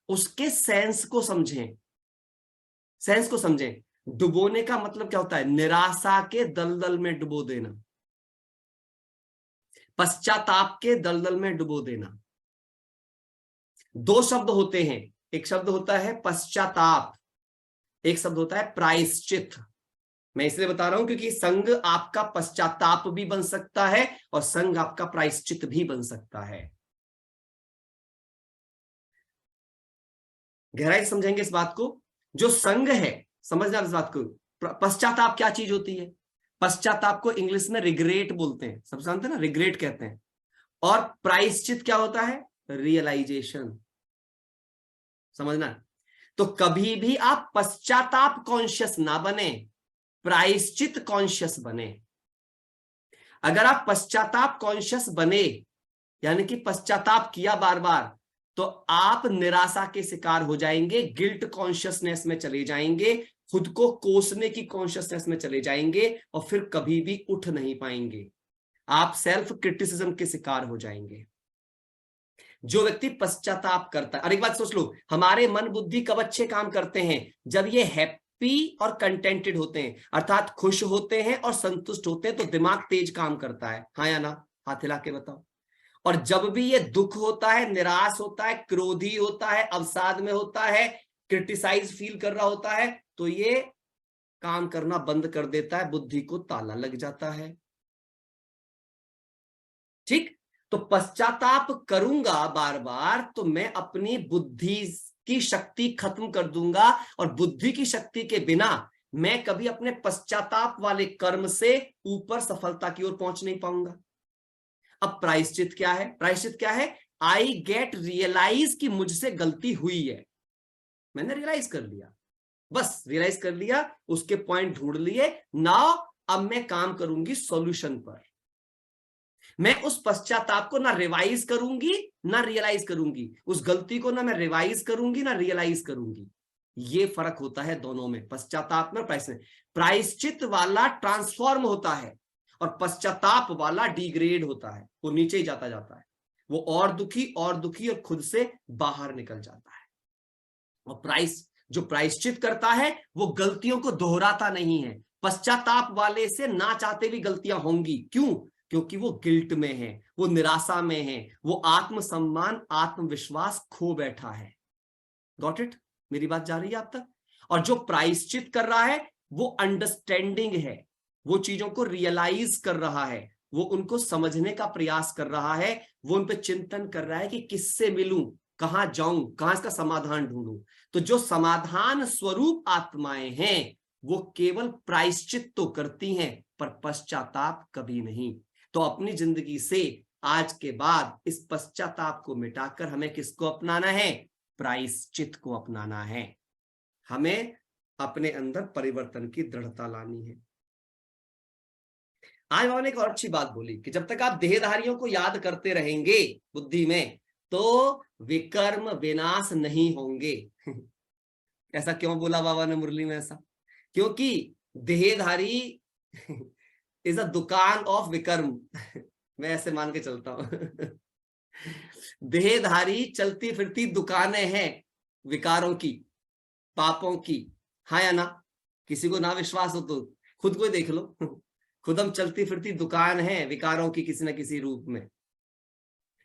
उसके सेंस को समझें। सेंस को समझें। डुबोने का मतलब क्या होता है? निराशा के दलदल में डुबो देना, पश्चाताप के दलदल में डुबो देना। दो शब्द होते हैं, एक शब्द होता है पश्चाताप, एक शब्द होता है प्रायश्चित। मैं इसलिए बता रहा हूं क्योंकि संग आपका पश्चाताप भी बन सकता है और संग आपका प्रायश्चित भी बन सकता है। गहराई से समझेंगे इस बात को। जो संग है, समझना इस बात को। पश्चाताप क्या चीज होती है? पश्चाताप को इंग्लिश में रिग्रेट बोलते हैं, सब जानते हैं ना, रिग्रेट कहते हैं। और प्रायश्चित क्या होता है? रियलाइजेशन। समझना। तो कभी भी आप पश्चाताप कॉन्शियस ना बने, प्रायश्चित कॉन्शियस बने। अगर आप पश्चाताप कॉन्शियस बने, यानी कि पश्चाताप किया बार बार, तो आप निराशा के शिकार हो जाएंगे, गिल्ट कॉन्शियसनेस में चले जाएंगे, खुद को कोसने की कॉन्शियसनेस में चले जाएंगे, और फिर कभी भी उठ नहीं पाएंगे। आप सेल्फ क्रिटिसिज्म के शिकार हो जाएंगे। जो व्यक्ति पश्चाताप करता है, और एक बात सोच लो, हमारे मन बुद्धि कब अच्छे काम करते हैं? जब ये हैप्पी और कंटेंटेड होते हैं, अर्थात खुश होते हैं और संतुष्ट होते हैं, तो दिमाग तेज काम करता है। हाँ या ना? हाथ हिला के बताओ। और जब भी ये दुख होता है, निराश होता है, क्रोधी होता है, अवसाद में होता है, क्रिटिसाइज फील कर रहा होता है, तो ये काम करना बंद कर देता है, बुद्धि को ताला लग जाता है। ठीक? तो पश्चाताप करूंगा बार बार तो मैं अपनी बुद्धि की शक्ति खत्म कर दूंगा, और बुद्धि की शक्ति के बिना मैं कभी अपने पश्चाताप वाले कर्म से ऊपर सफलता की ओर पहुंच नहीं पाऊंगा। अब प्रायश्चित क्या है? प्रायश्चित क्या है? आई गेट रियलाइज कि मुझसे गलती हुई है, मैंने रियलाइज कर लिया, बस रियलाइज कर लिया, उसके पॉइंट ढूंढ लिए। नाउ अब मैं काम करूंगी सॉल्यूशन पर। मैं उस पश्चाताप को ना रिवाइज करूंगी ना रियलाइज करूंगी, उस गलती को ना मैं रिवाइज करूंगी ना रियलाइज करूंगी। ये फर्क होता है दोनों में, पश्चाताप में और प्रायश्चित। प्रायश्चित वाला ट्रांसफॉर्म होता है और पश्चाताप वाला डिग्रेड होता है, वो नीचे ही जाता जाता है, वो और दुखी और खुद से बाहर निकल जाता है। और जो प्रायश्चित करता है वो गलतियों को दोहराता नहीं है। पश्चाताप वाले से ना चाहते भी गलतियां होंगी। क्यों? क्योंकि वो गिल्ट में है, वो निराशा में है, वो आत्मसम्मान आत्मविश्वास खो बैठा है। Got it? मेरी बात जा रही है आप तक? और जो प्रायश्चित कर रहा है वो अंडरस्टैंडिंग है, वो चीजों को रियलाइज कर रहा है, वो उनको समझने का प्रयास कर रहा है, वो उन पर चिंतन कर रहा है कि किससे मिलूं, कहां जाऊं, कहां इसका समाधान ढूंढूं। तो जो समाधान स्वरूप आत्माएं हैं वो केवल प्रायश्चित तो करती हैं पर पश्चाताप कभी नहीं। तो अपनी जिंदगी से आज के बाद इस पश्चाताप को मिटाकर हमें किसको अपनाना है? प्रायश्चित को अपनाना है। हमें अपने अंदर परिवर्तन की दृढ़ता लानी है। आज बाबा ने एक और अच्छी बात बोली कि जब तक आप देहधारियों को याद करते रहेंगे बुद्धि में, तो विकर्म विनाश नहीं होंगे। ऐसा क्यों बोला बाबा ने मुरली में? ऐसा क्योंकि देहधारी इज अ दुकान ऑफ विकर्म। मैं ऐसे मान के चलता हूं। देहधारी चलती फिरती दुकानें हैं विकारों की, पापों की। हाँ या ना? किसी को ना विश्वास हो तो खुद को ही देख लो। खुद हम चलती फिरती दुकान है विकारों की, किसी ना किसी रूप में।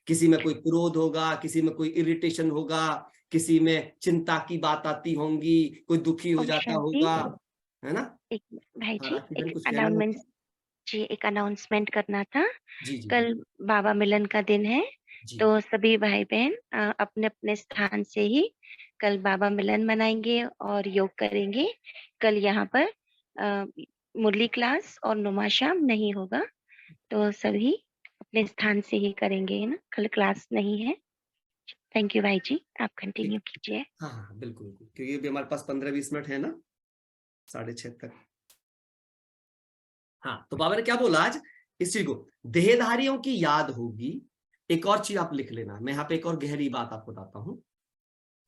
किसी में कोई क्रोध होगा, किसी में कोई इरिटेशन होगा, किसी में चिंता की बात आती होंगी, कोई दुखी हो जाता शांति, होगा, है ना? एक भाई हाँ, जी, राखी बहन एक कुछ कहना है अनाउंसमेंट आपको? जी, एक अनाउंसमेंट करना था। जी जी कल बाबा मिलन का दिन है, जी तो सभी भाई-बहन अपने-अपने स्थान से ही कल बाबा मिलन मनाएँगे और योग करेंगे। कल यहाँ पर अ, मुरली क्लास और नुमाशाम नहीं होगा, तो सभी अपने स्थान से ही करेंगे, है ना? कल क्लास नहीं है। थैंक यू भाई जी, आप ठीक। कंटिन्यू कीजिए। हाँ हाँ बिल्कुल बिल्कुल, क्योंकि अभी हमारे पास 15-20 मिनट है ना, 6:30 तक। हाँ, तो बाबा ने क्या बोला आज? इस चीज को देहधारियों की याद होगी। एक और चीज आप लिख लेना, मैं यहाँ पे एक और गहरी बात आपको बताता हूं।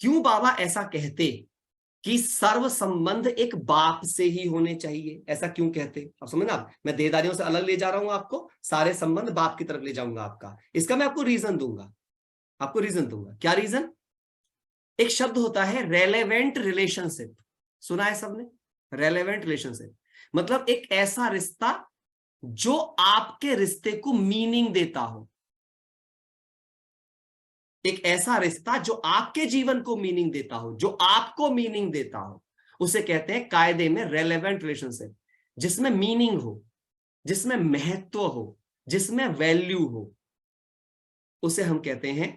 क्यों बाबा ऐसा कहते कि सर्व संबंध एक बाप से ही होने चाहिए? ऐसा क्यों कहते? अब समझना, मैं देहधारियों से अलग ले जा रहा हूं आपको, सारे संबंध बाप की तरफ ले जाऊंगा आपका। इसका मैं आपको रीजन दूंगा, आपको रीजन दूंगा। क्या रीजन? एक शब्द होता है रेलेवेंट रिलेशनशिप, सुना है सबने? रेलेवेंट रिलेशनशिप मतलब एक ऐसा रिश्ता जो आपके रिश्ते को मीनिंग देता हो। एक ऐसा रिश्ता जो आपके जीवन को मीनिंग देता हो, जो आपको मीनिंग देता हो, उसे कहते हैं कायदे में रेलेवेंट रिलेशनशिप। जिसमें मीनिंग हो, जिसमें महत्व हो, जिसमें वैल्यू हो, उसे हम कहते हैं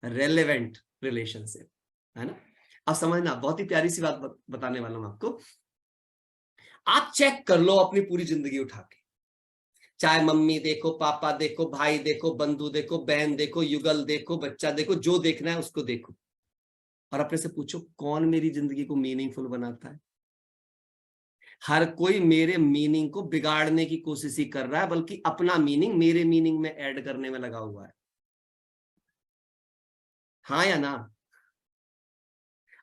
रेलेवेंट रिलेशनशिप, है ना? अब समझना, बहुत ही प्यारी सी बात बताने वाला हूं आपको। आप चेक कर लो अपनी पूरी जिंदगी उठा के, चाहे मम्मी देखो, पापा देखो, भाई देखो, बंधु देखो, बहन देखो, युगल देखो, बच्चा देखो, जो देखना है उसको देखो, और अपने से पूछो कौन मेरी जिंदगी को मीनिंगफुल बनाता है? हर कोई मेरे मीनिंग को बिगाड़ने की कोशिश ही कर रहा है, बल्कि अपना मीनिंग मेरे मीनिंग में ऐड करने में लगा हुआ है। हाँ या ना?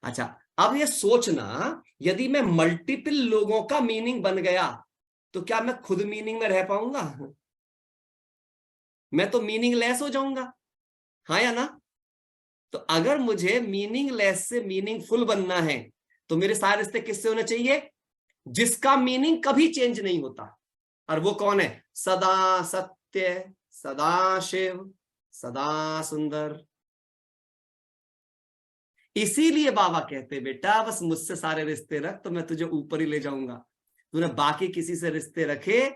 अच्छा, अब ये सोचना, यदि मैं मल्टीपल लोगों का मीनिंग बन गया तो क्या मैं खुद मीनिंग में रह पाऊंगा? मैं तो मीनिंगलेस हो जाऊंगा। हाँ या ना? तो अगर मुझे मीनिंगलेस से मीनिंगफुल बनना है तो मेरे सारे रिश्ते किससे होने चाहिए? जिसका मीनिंग कभी चेंज नहीं होता। और वो कौन है? सदा सत्य, सदा शिव, सदा सुंदर। इसीलिए बाबा कहते बेटा बस मुझसे सारे रिश्ते रख तो मैं तुझे ऊपर ही ले जाऊंगा। तूने बाकी किसी से रिश्ते रखे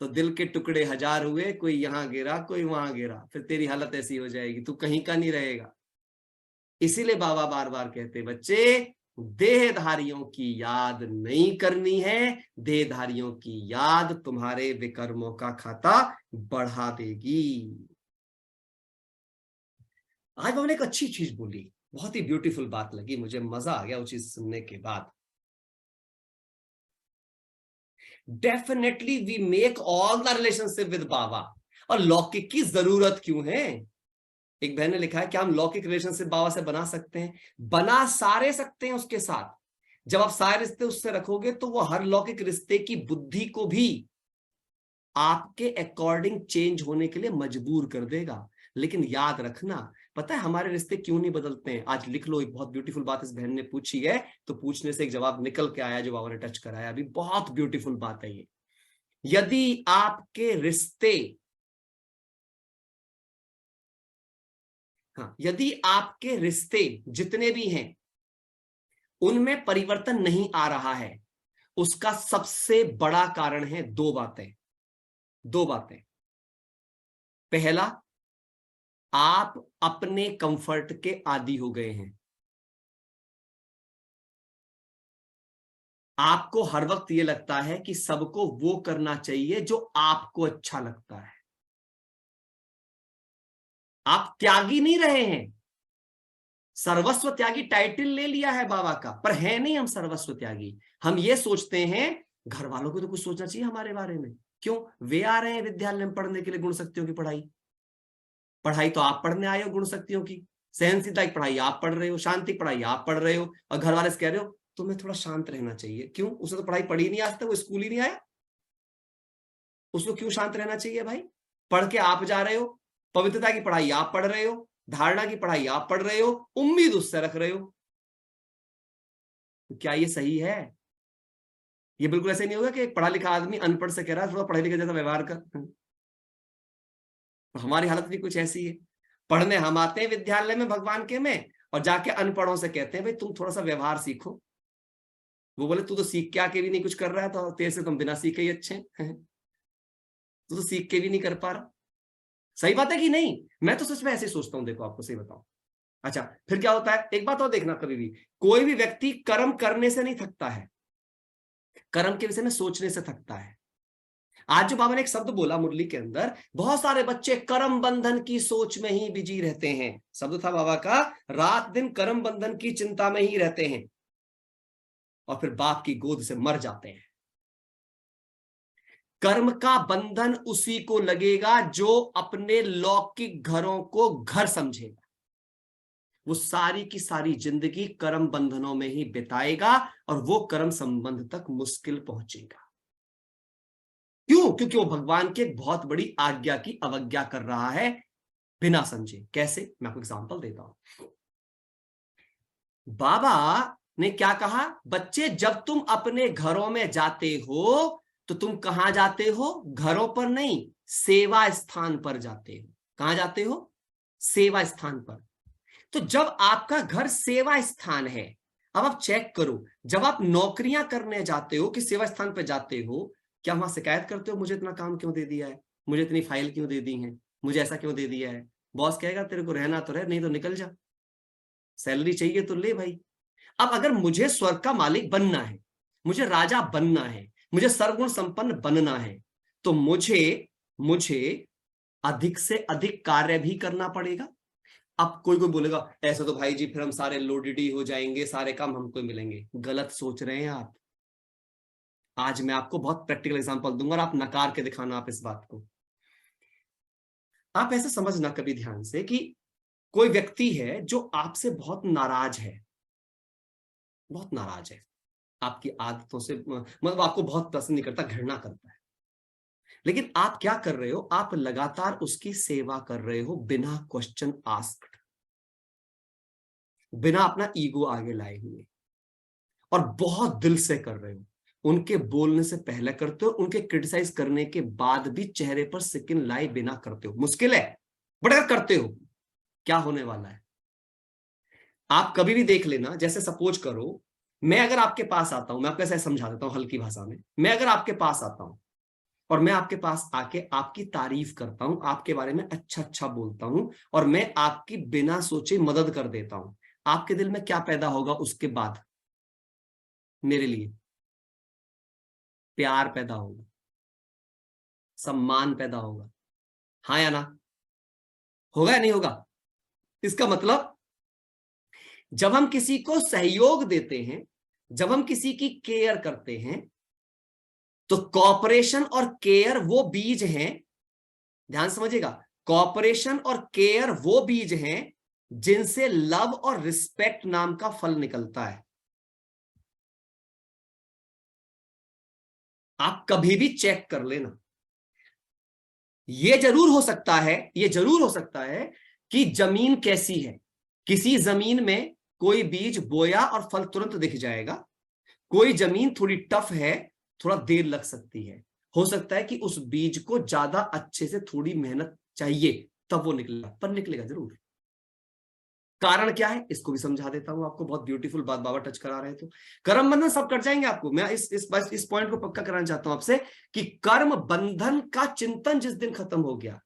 तो दिल के टुकड़े हजार हुए, कोई यहां गिरा कोई वहां गिरा, फिर तेरी हालत ऐसी हो जाएगी, तू कहीं का नहीं रहेगा। इसीलिए बाबा बार बार कहते बच्चे देहधारियों की याद नहीं करनी है, देहधारियों की याद तुम्हारे विकर्मों का खाता बढ़ा देगी। आज बाबा ने एक अच्छी चीज बोली, बहुत ही ब्यूटीफुल बात लगी मुझे, मजा आ गया वो चीज सुनने के बाद। Definitely we make all the relationship with Baba. और लौकिक की जरूरत क्यों है? एक बहन ने लिखा है कि हम लौकिक रिलेशनशिप बाबा से बना सकते हैं, बना सारे सकते हैं उसके साथ। जब आप सारे रिश्ते उससे रखोगे तो वो हर लौकिक रिश्ते की बुद्धि को भी आपके अकॉर्डिंग चेंज होने के लिए मजबूर कर देगा। लेकिन याद रखना, पता है हमारे रिश्ते क्यों नहीं बदलते हैं? आज लिख लो, एक बहुत ब्यूटीफुल बात इस बहन ने पूछी है, तो पूछने से एक जवाब निकल के आया जो बाबा ने टच कराया अभी। बहुत ब्यूटीफुल बात है ये। यदि आपके रिश्ते, हाँ, यदि आपके रिश्ते जितने भी हैं उनमें परिवर्तन नहीं आ रहा है, उसका सबसे बड़ा कारण है दो बातें। दो बातें। पहला, आप अपने कंफर्ट के आदी हो गए हैं। आपको हर वक्त यह लगता है कि सबको वो करना चाहिए जो आपको अच्छा लगता है। आप त्यागी नहीं रहे हैं। सर्वस्व त्यागी टाइटल ले लिया है बाबा का, पर है नहीं हम सर्वस्व त्यागी। हम ये सोचते हैं घर वालों को तो कुछ सोचना चाहिए हमारे बारे में। क्यों? वे आ रहे हैं विद्यालय में पढ़ने के लिए गुण शक्तियों की पढ़ाई। पढ़ाई तो आप पढ़ने आए हो गुण शक्तियों की। सहनशीलता की पढ़ाई आप पढ़ रहे हो, शांति की पढ़ाई आप पढ़ रहे हो, और घर वाले से कह रहे हो तुम्हें थोड़ा शांत रहना चाहिए। क्यों? उसने तो पढ़ाई पढ़ी नहीं आज तक, वो स्कूल ही नहीं आया, उसको क्यों शांत रहना चाहिए भाई? पढ़ के आप जा रहे हो, पवित्रता की पढ़ाई आप पढ़ रहे हो, धारणा की पढ़ाई आप पढ़ रहे हो, उम्मीद उससे रख रहे हो। तो क्या ये सही है? ये बिल्कुल ऐसे नहीं होगा कि एक पढ़ा लिखा आदमी अनपढ़ से कह रहा है थोड़ा पढ़े लिखे जैसा व्यवहार कर। तो हमारी हालत भी कुछ ऐसी है। पढ़ने हम आते हैं विद्यालय में भगवान के में, और जाके अनपढ़ों से कहते हैं भाई तुम थोड़ा सा व्यवहार सीखो। वो बोले तू तो सीख के आके भी नहीं कुछ कर रहा है, तो तेरे से तुम बिना सीखे ही अच्छे हैं। तू तो सीख के भी नहीं कर पा रहा। सही बात है कि नहीं? मैं तो सच में ऐसे सोचता हूं, देखो आपको सही बताऊं। अच्छा, फिर क्या होता है, एक बात और देखना, कभी भी कोई भी व्यक्ति कर्म करने से नहीं थकता है, कर्म के विषय में सोचने से थकता है। आज जो बाबा ने एक शब्द बोला मुरली के अंदर, बहुत सारे बच्चे कर्म बंधन की सोच में ही बिजी रहते हैं। शब्द था बाबा का, रात दिन कर्म बंधन की चिंता में ही रहते हैं, और फिर बाप की गोद से मर जाते हैं। कर्म का बंधन उसी को लगेगा जो अपने लौकिक घरों को घर समझेगा। वो सारी की सारी जिंदगी कर्म बंधनों में ही बिताएगा, और वो कर्म संबंध तक मुश्किल पहुंचेगा। क्यों? क्योंकि वो भगवान की एक बहुत बड़ी आज्ञा की अवज्ञा कर रहा है बिना समझे। कैसे? मैं आपको एग्जांपल देता हूं। बाबा ने क्या कहा, बच्चे जब तुम अपने घरों में जाते हो तो तुम कहां जाते हो? घरों पर नहीं, सेवा स्थान पर जाते हो। कहां जाते हो? सेवा स्थान पर। तो जब आपका घर सेवा स्थान है, अब आप चेक करो, जब आप नौकरियां करने जाते हो कि सेवा स्थान पर जाते हो, क्या वहां शिकायत करते हो मुझे इतना काम क्यों दे दिया है, मुझे इतनी फाइल क्यों दे दी है, मुझे ऐसा क्यों दे दिया है? बॉस कहेगा तेरे को रहना तो रह, नहीं तो निकल जा, सैलरी चाहिए तो ले भाई। अब अगर मुझे स्वर्ग का मालिक बनना है, मुझे राजा बनना है, मुझे सर्वगुण संपन्न बनना है, तो मुझे मुझे अधिक से अधिक कार्य भी करना पड़ेगा। अब कोई कोई बोलेगा ऐसा तो भाई जी फिर हम सारे लोडेड ही हो जाएंगे, सारे काम हमको मिलेंगे। गलत सोच रहे हैं आप। आज मैं आपको बहुत प्रैक्टिकल एग्जांपल दूंगा और आप नकार के दिखाना आप इस बात को। आप ऐसे समझना कभी ध्यान से कि कोई व्यक्ति है जो आपसे बहुत नाराज है, बहुत नाराज है, आपकी आदतों से, मतलब आपको बहुत पसंद नहीं करता, घृणा करता है। लेकिन आप क्या कर रहे हो? आप लगातार उसकी सेवा कर रहे हो बिना क्वेश्चन आस्क्ड। बिना अपना ईगो आगे लाए हुए, और बहुत दिल से कर रहे हो। उनके बोलने से पहले करते हो, उनके क्रिटिसाइज करने के बाद भी चेहरे पर सिकिन लाए बिना करते हो। मुश्किल है, बट अगर करते हो, क्या होने वाला है? आप कभी भी देख लेना, जैसे सपोज करो मैं अगर आपके पास आता हूं, मैं आपको ऐसे समझा देता हूं हल्की भाषा में, मैं अगर आपके पास आता हूं और मैं आपके पास आके आपकी तारीफ करता हूं, आपके बारे में अच्छा अच्छा बोलता हूं, और मैं आपकी बिना सोचे मदद कर देता हूं, आपके दिल में क्या पैदा होगा उसके बाद? मेरे लिए प्यार पैदा होगा, सम्मान पैदा होगा, हाँ या ना? होगा या नहीं होगा? इसका मतलब जब हम किसी को सहयोग देते हैं, जब हम किसी की केयर करते हैं, तो कॉपरेशन और केयर वो बीज हैं, ध्यान समझिएगा, कॉपरेशन और केयर वो बीज हैं जिनसे लव और रिस्पेक्ट नाम का फल निकलता है। आप कभी भी चेक कर लेना। ये जरूर हो सकता है, ये जरूर हो सकता है कि जमीन कैसी है, किसी जमीन में कोई बीज बोया और फल तुरंत दिख जाएगा, कोई जमीन थोड़ी टफ है, थोड़ा देर लग सकती है, हो सकता है कि उस बीज को ज्यादा अच्छे से थोड़ी मेहनत चाहिए, तब वो निकलेगा, पर निकलेगा जरूर। कारण क्या है इसको भी समझा देता हूं आपको, बहुत ब्यूटीफुल बात बाबा टच करा रहे, तो कर्म बंधन सब कट जाएंगे आपको। मैं इस पॉइंट को पक्का कराना चाहता हूं आपसे कि कर्म बंधन का चिंतन जिस दिन खत्म हो गया,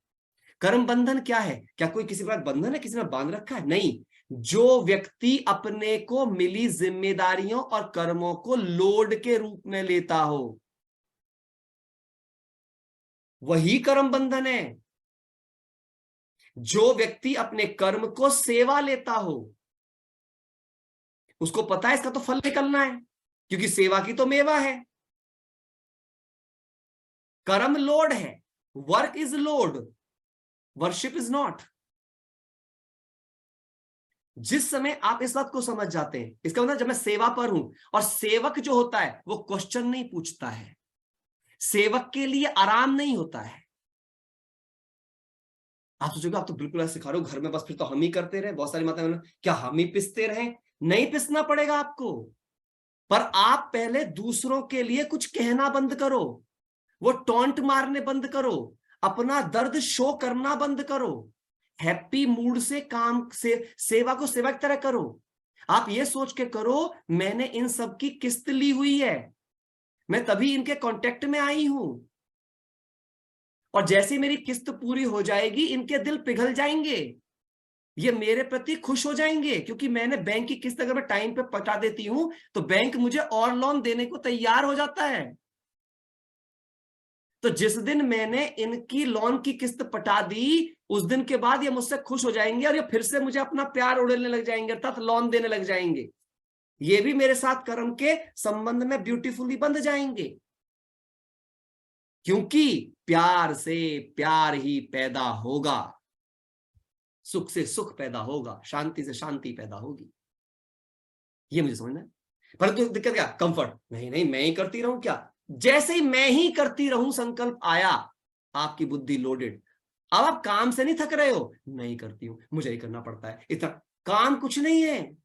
कर्म बंधन क्या है? क्या कोई किसी बात बंधन है, किसी ने बांध रखा है? नहीं। जो व्यक्ति अपने को मिली जिम्मेदारियों और कर्मों को लोड के रूप में लेता हो, वही कर्म बंधन है। जो व्यक्ति अपने कर्म को सेवा लेता हो, उसको पता है इसका तो फल निकलना है, क्योंकि सेवा की तो मेवा है। कर्म लोड है, work is load, worship is not. जिस समय आप इस बात को समझ जाते हैं, इसका मतलब जब मैं सेवा पर हूं, और सेवक जो होता है वो क्वेश्चन नहीं पूछता है, सेवक के लिए आराम नहीं होता है। आप सोचोगे आप तो बिल्कुल ऐसे सिखा रहे हो घर में, बस फिर तो हम ही करते रहे, बहुत सारी माताएं क्या हम ही पिसते रहे? नहीं पिसना पड़ेगा आपको, पर आप पहले दूसरों के लिए कुछ कहना बंद करो, वो टॉन्ट मारने बंद करो, अपना दर्द शो करना बंद करो, हैप्पी मूड से काम से सेवा को सेवा की तरह करो। आप ये सोच के करो मैंने इन सब की किस्त ली हुई है, मैं तभी इनके कांटेक्ट में आई हूं, और जैसे मेरी किस्त पूरी हो जाएगी इनके दिल पिघल जाएंगे, ये मेरे प्रति खुश हो जाएंगे, क्योंकि मैंने बैंक की किस्त अगर मैं टाइम पे पटा देती हूं तो बैंक मुझे और लोन देने को तैयार हो जाता है। तो जिस दिन मैंने इनकी लोन की किस्त पटा दी, उस दिन के बाद ये मुझसे खुश हो जाएंगे और ये फिर से मुझे अपना प्यार उड़ेलने लग जाएंगे, अर्थात लोन देने लग जाएंगे। ये भी मेरे साथ कर्म के संबंध में ब्यूटीफुली बंध जाएंगे, क्योंकि प्यार से प्यार ही पैदा होगा, सुख से सुख पैदा होगा, शांति से शांति पैदा होगी। ये मुझे समझना है। परंतु दिक्कत क्या? कंफर्ट, नहीं नहीं मैं ही करती रहूं क्या? जैसे ही मैं ही करती रहूं संकल्प आया, आपकी बुद्धि लोडेड। अब आप काम से नहीं थक रहे हो, मैं ही करती हूं, मुझे ही करना पड़ता है, इतना काम कुछ नहीं है,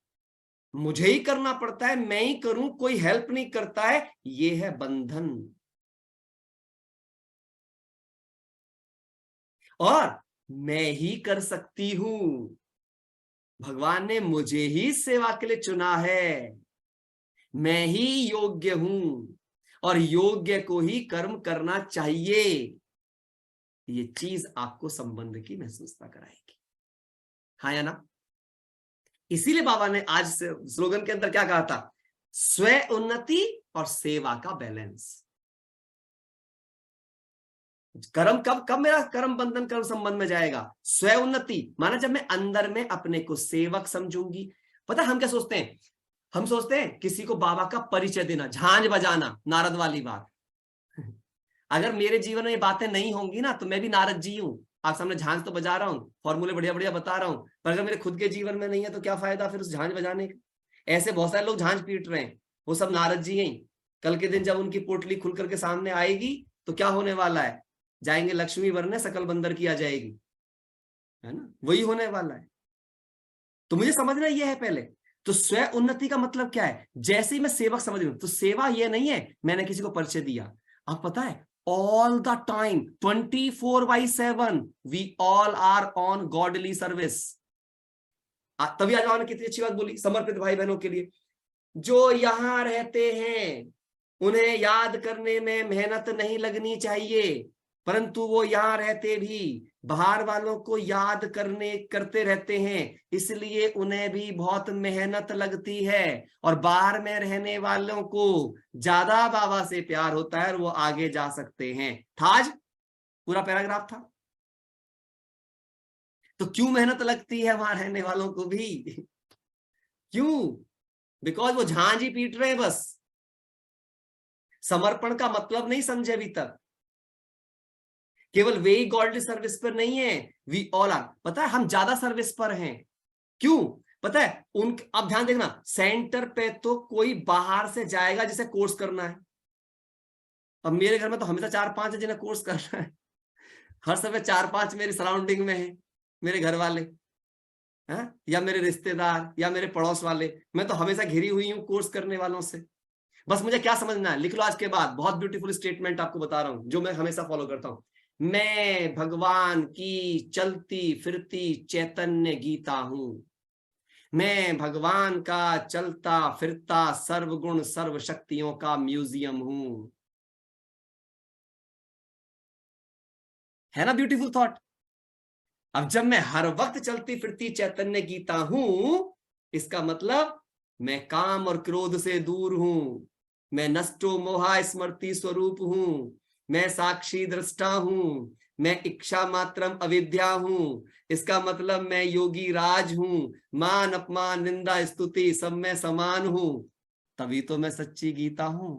मुझे ही करना पड़ता है, मैं ही करूं, कोई हेल्प नहीं करता है, ये है बंधन। और मैं ही कर सकती हूं, भगवान ने मुझे ही सेवा के लिए चुना है, मैं ही योग्य हूं, और योग्य को ही कर्म करना चाहिए। ये चीज आपको संबंध की महसूसता कराएगी, हाँ या ना? इसीलिए बाबा ने आज से स्लोगन के अंदर क्या कहा था? स्व उन्नति और सेवा का बैलेंस। कर्म कब कब मेरा कर्म बंधन कर्म संबंध में जाएगा? स्व उन्नति माना जब मैं अंदर में अपने को सेवक समझूंगी। पता हम क्या सोचते हैं? हम सोचते हैं किसी को बाबा का परिचय देना, झांझ बजाना, नारद वाली बात। अगर मेरे जीवन में ये बातें नहीं होंगी ना, तो मैं भी नारद जी हूं, आप सामने झांझ तो बजा रहा हूँ, फॉर्मूले बढ़िया बढ़िया बता रहा हूँ, पर अगर मेरे खुद के जीवन में नहीं है तो क्या फायदा फिर उस झांझ बजाने का? ऐसे बहुत सारे लोग झांझ पीट रहे हैं, वो सब नारद जी हैं। कल के दिन जब उनकी पोटली खुल करके सामने आएगी तो क्या होने वाला है? जाएंगे लक्ष्मी वरने सकल बंदर की आ जाएगी, है ना? वही होने वाला है। तो मुझे समझना ये है पहले। तो स्व उन्नति का मतलब क्या है? जैसे ही मैं सेवक समझ लूं, तो सेवा ये नहीं है मैंने किसी को परिचय दिया। अब पता है, all the time 24/7 we all are on godly service. तभी आज ने कितनी अच्छी बात बोली समर्पित भाई बहनों के लिए। जो यहां रहते हैं उन्हें याद करने में मेहनत नहीं लगनी चाहिए, परंतु वो यहां रहते भी बाहर वालों को याद करते रहते हैं, इसलिए उन्हें भी बहुत मेहनत लगती है। और बाहर में रहने वालों को ज्यादा बाबा से प्यार होता है और वो आगे जा सकते हैं। थाज पूरा पैराग्राफ था। तो क्यों मेहनत लगती है वहां रहने वालों को भी? क्यों? बिकॉज वो झांझी पीट रहे हैं बस। समर्पण का मतलब नहीं समझे अभी तक। केवल वे ही गॉडली सर्विस पर नहीं है, वी ऑल आर। पता है हम ज्यादा सर्विस पर हैं। क्यों? पता है अब ध्यान देखना, सेंटर पे तो कोई बाहर से जाएगा जिसे कोर्स करना है। अब मेरे घर में तो हमेशा 4-5 है जिन्हें कोर्स करना है। हर समय 4-5 मेरी सराउंडिंग में है, मेरे घर वाले है या मेरे रिश्तेदार या मेरे पड़ोस वाले। मैं तो हमेशा घिरी हुई हूं कोर्स करने वालों से। बस मुझे क्या समझना है, लिख लो आज के बाद। बहुत ब्यूटीफुल स्टेटमेंट आपको बता रहा हूं जो मैं हमेशा फॉलो करता हूं। मैं भगवान की चलती फिरती चैतन्य गीता हूं। मैं भगवान का चलता फिरता सर्वगुण सर्व शक्तियों का म्यूजियम हूं। है ना ब्यूटीफुल थॉट? अब जब मैं हर वक्त चलती फिरती चैतन्य गीता हूं, इसका मतलब मैं काम और क्रोध से दूर हूं। मैं नष्टो मोहा स्मृति स्वरूप हूं। मैं साक्षी दृष्टा हूं। मैं इच्छा मात्रम अविद्या हूं। इसका मतलब मैं योगी राज हूं। मान अपमान निंदा स्तुति सब में समान हूं। तभी तो मैं सच्ची गीता हूं।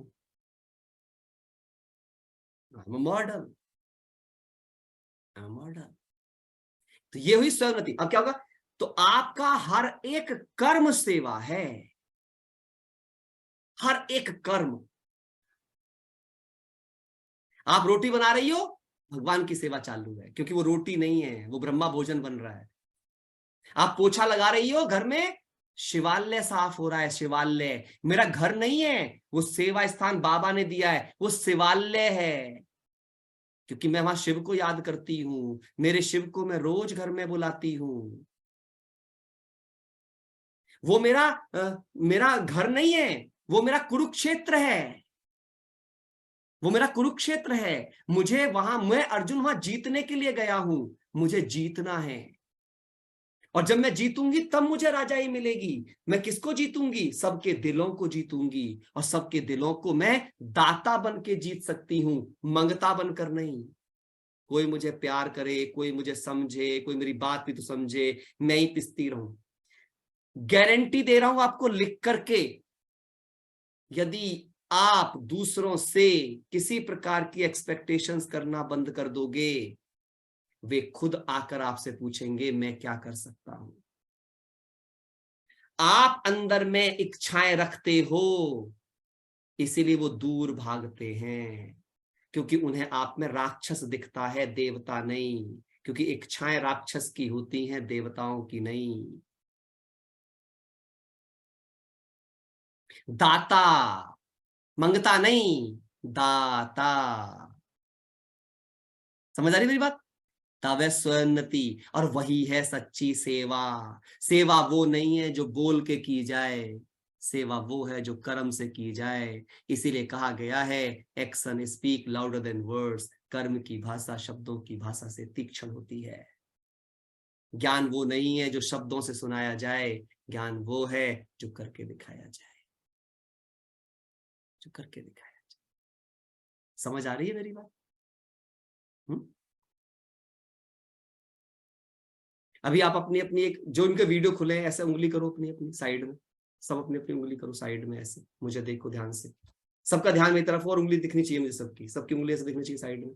Model model. तो ये हुई स्वयं। अब क्या होगा? तो आपका हर एक कर्म सेवा है। हर एक कर्म। आप रोटी बना रही हो, भगवान की सेवा चालू है, क्योंकि वो रोटी नहीं है, वो ब्रह्मा भोजन बन रहा है। आप पोछा लगा रही हो घर में, शिवालय साफ हो रहा है। शिवालय मेरा घर नहीं है, वो सेवा स्थान बाबा ने दिया है, वो शिवालय है। क्योंकि मैं वहां शिव को याद करती हूं, मेरे शिव को मैं रोज घर में बुलाती हूं। वो मेरा घर नहीं है, वो मेरा कुरुक्षेत्र है। वो मेरा कुरुक्षेत्र है। मुझे वहां, मैं अर्जुन वहां जीतने के लिए गया हूं। मुझे जीतना है। और जब मैं जीतूंगी तब मुझे राजाई मिलेगी। मैं किसको जीतूंगी? सबके दिलों को जीतूंगी। और सबके दिलों को मैं दाता बन के जीत सकती हूं, मंगता बनकर नहीं। कोई मुझे प्यार करे, कोई मुझे समझे, कोई मेरी बात भी तो समझे, मैं ही पिसती रहूं। गारंटी दे रहा हूं आपको लिख करके, यदि आप दूसरों से किसी प्रकार की एक्सपेक्टेशंस करना बंद कर दोगे, वे खुद आकर आपसे पूछेंगे मैं क्या कर सकता हूं। आप अंदर में इच्छाएं रखते हो, इसीलिए वो दूर भागते हैं, क्योंकि उन्हें आप में राक्षस दिखता है, देवता नहीं। क्योंकि इच्छाएं राक्षस की होती हैं, देवताओं की नहीं। दाता, मंगता नहीं, दाता। समझ आ रही मेरी बात? तब है स्वोन्नति। और वही है सच्ची सेवा। सेवा वो नहीं है जो बोल के की जाए, सेवा वो है जो कर्म से की जाए। इसीलिए कहा गया है, action speak louder than words. कर्म की भाषा शब्दों की भाषा से तीक्ष्ण होती है। ज्ञान वो नहीं है जो शब्दों से सुनाया जाए, ज्ञान वो है जो करके दिखाया जाए, जो करके दिखाया जाए। समझ आ रही है मेरी बात? अभी आप अपनी अपनी एक, जो इनके वीडियो खुले हैं, ऐसे उंगली करो अपनी अपनी साइड में। सब अपनी अपनी उंगली करो साइड में, ऐसे मुझे देखो ध्यान से। सबका ध्यान मेरी तरफ, और उंगली दिखनी चाहिए मुझे, सबकी सबकी उंगली ऐसे दिखनी चाहिए साइड में।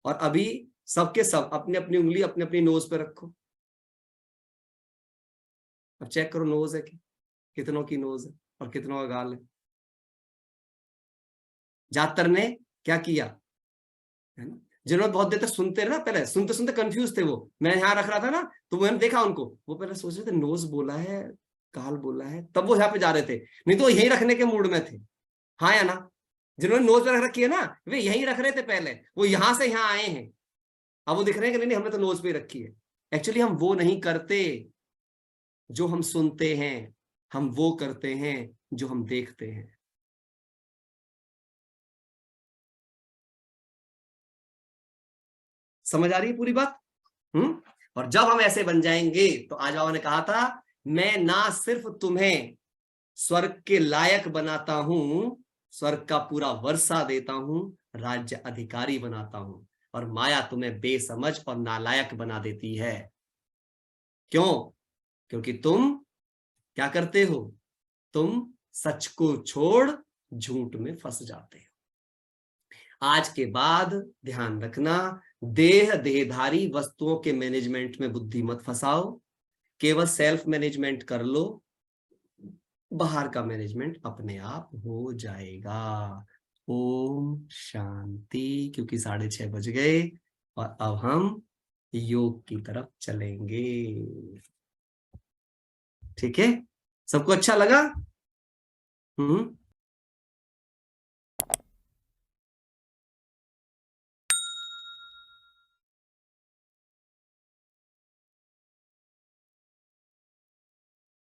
और अभी सबके सब अपनी अपनी उंगली अपने अपनी नोज पे रखो। अब चेक करो नोज है कि कितनों की नोज है और कितनों का गाल है। जातर ने क्या किया, है ना? जिन्होंने बहुत देर तक सुनते रहे ना, पहले सुनते सुनते कंफ्यूज थे वो, मैं यहाँ रख रहा था ना, तो मैंने देखा उनको, वो पहले सोच रहे थे नोज बोला है, काल बोला है, तब वो यहाँ पे जा रहे थे, नहीं तो यहीं रखने के मूड में थे। हाँ या ना? जिन्होंने नोज पे रख रखी है ना, वे यहीं रख रहे थे पहले, वो यहां से यहाँ आए हैं, अब वो दिख रहे हैं कि नहीं नहीं हमने तो नोज पे ही रखी है। एक्चुअली हम वो नहीं करते जो हम सुनते हैं, हम वो करते हैं जो हम देखते हैं। समझ आ रही है पूरी बात? और जब हम ऐसे बन जाएंगे तो आज बाबा ने कहा था, मैं ना सिर्फ तुम्हें स्वर्ग के लायक बनाता हूं, स्वर्ग का पूरा वर्षा देता हूं, राज्य अधिकारी बनाता हूं, और माया तुम्हें बेसमझ और नालायक बना देती है। क्यों? क्योंकि तुम क्या करते हो? तुम सच को छोड़ झूठ में फंस जाते हो। आज के बाद ध्यान रखना, देहधारी वस्तुओं के मैनेजमेंट में बुद्धि मत फंसाओ, केवल सेल्फ मैनेजमेंट कर लो, बाहर का मैनेजमेंट अपने आप हो जाएगा। ओम शांति। क्योंकि 6:30 बज गए और अब हम योग की तरफ चलेंगे। ठीक है? सबको अच्छा लगा?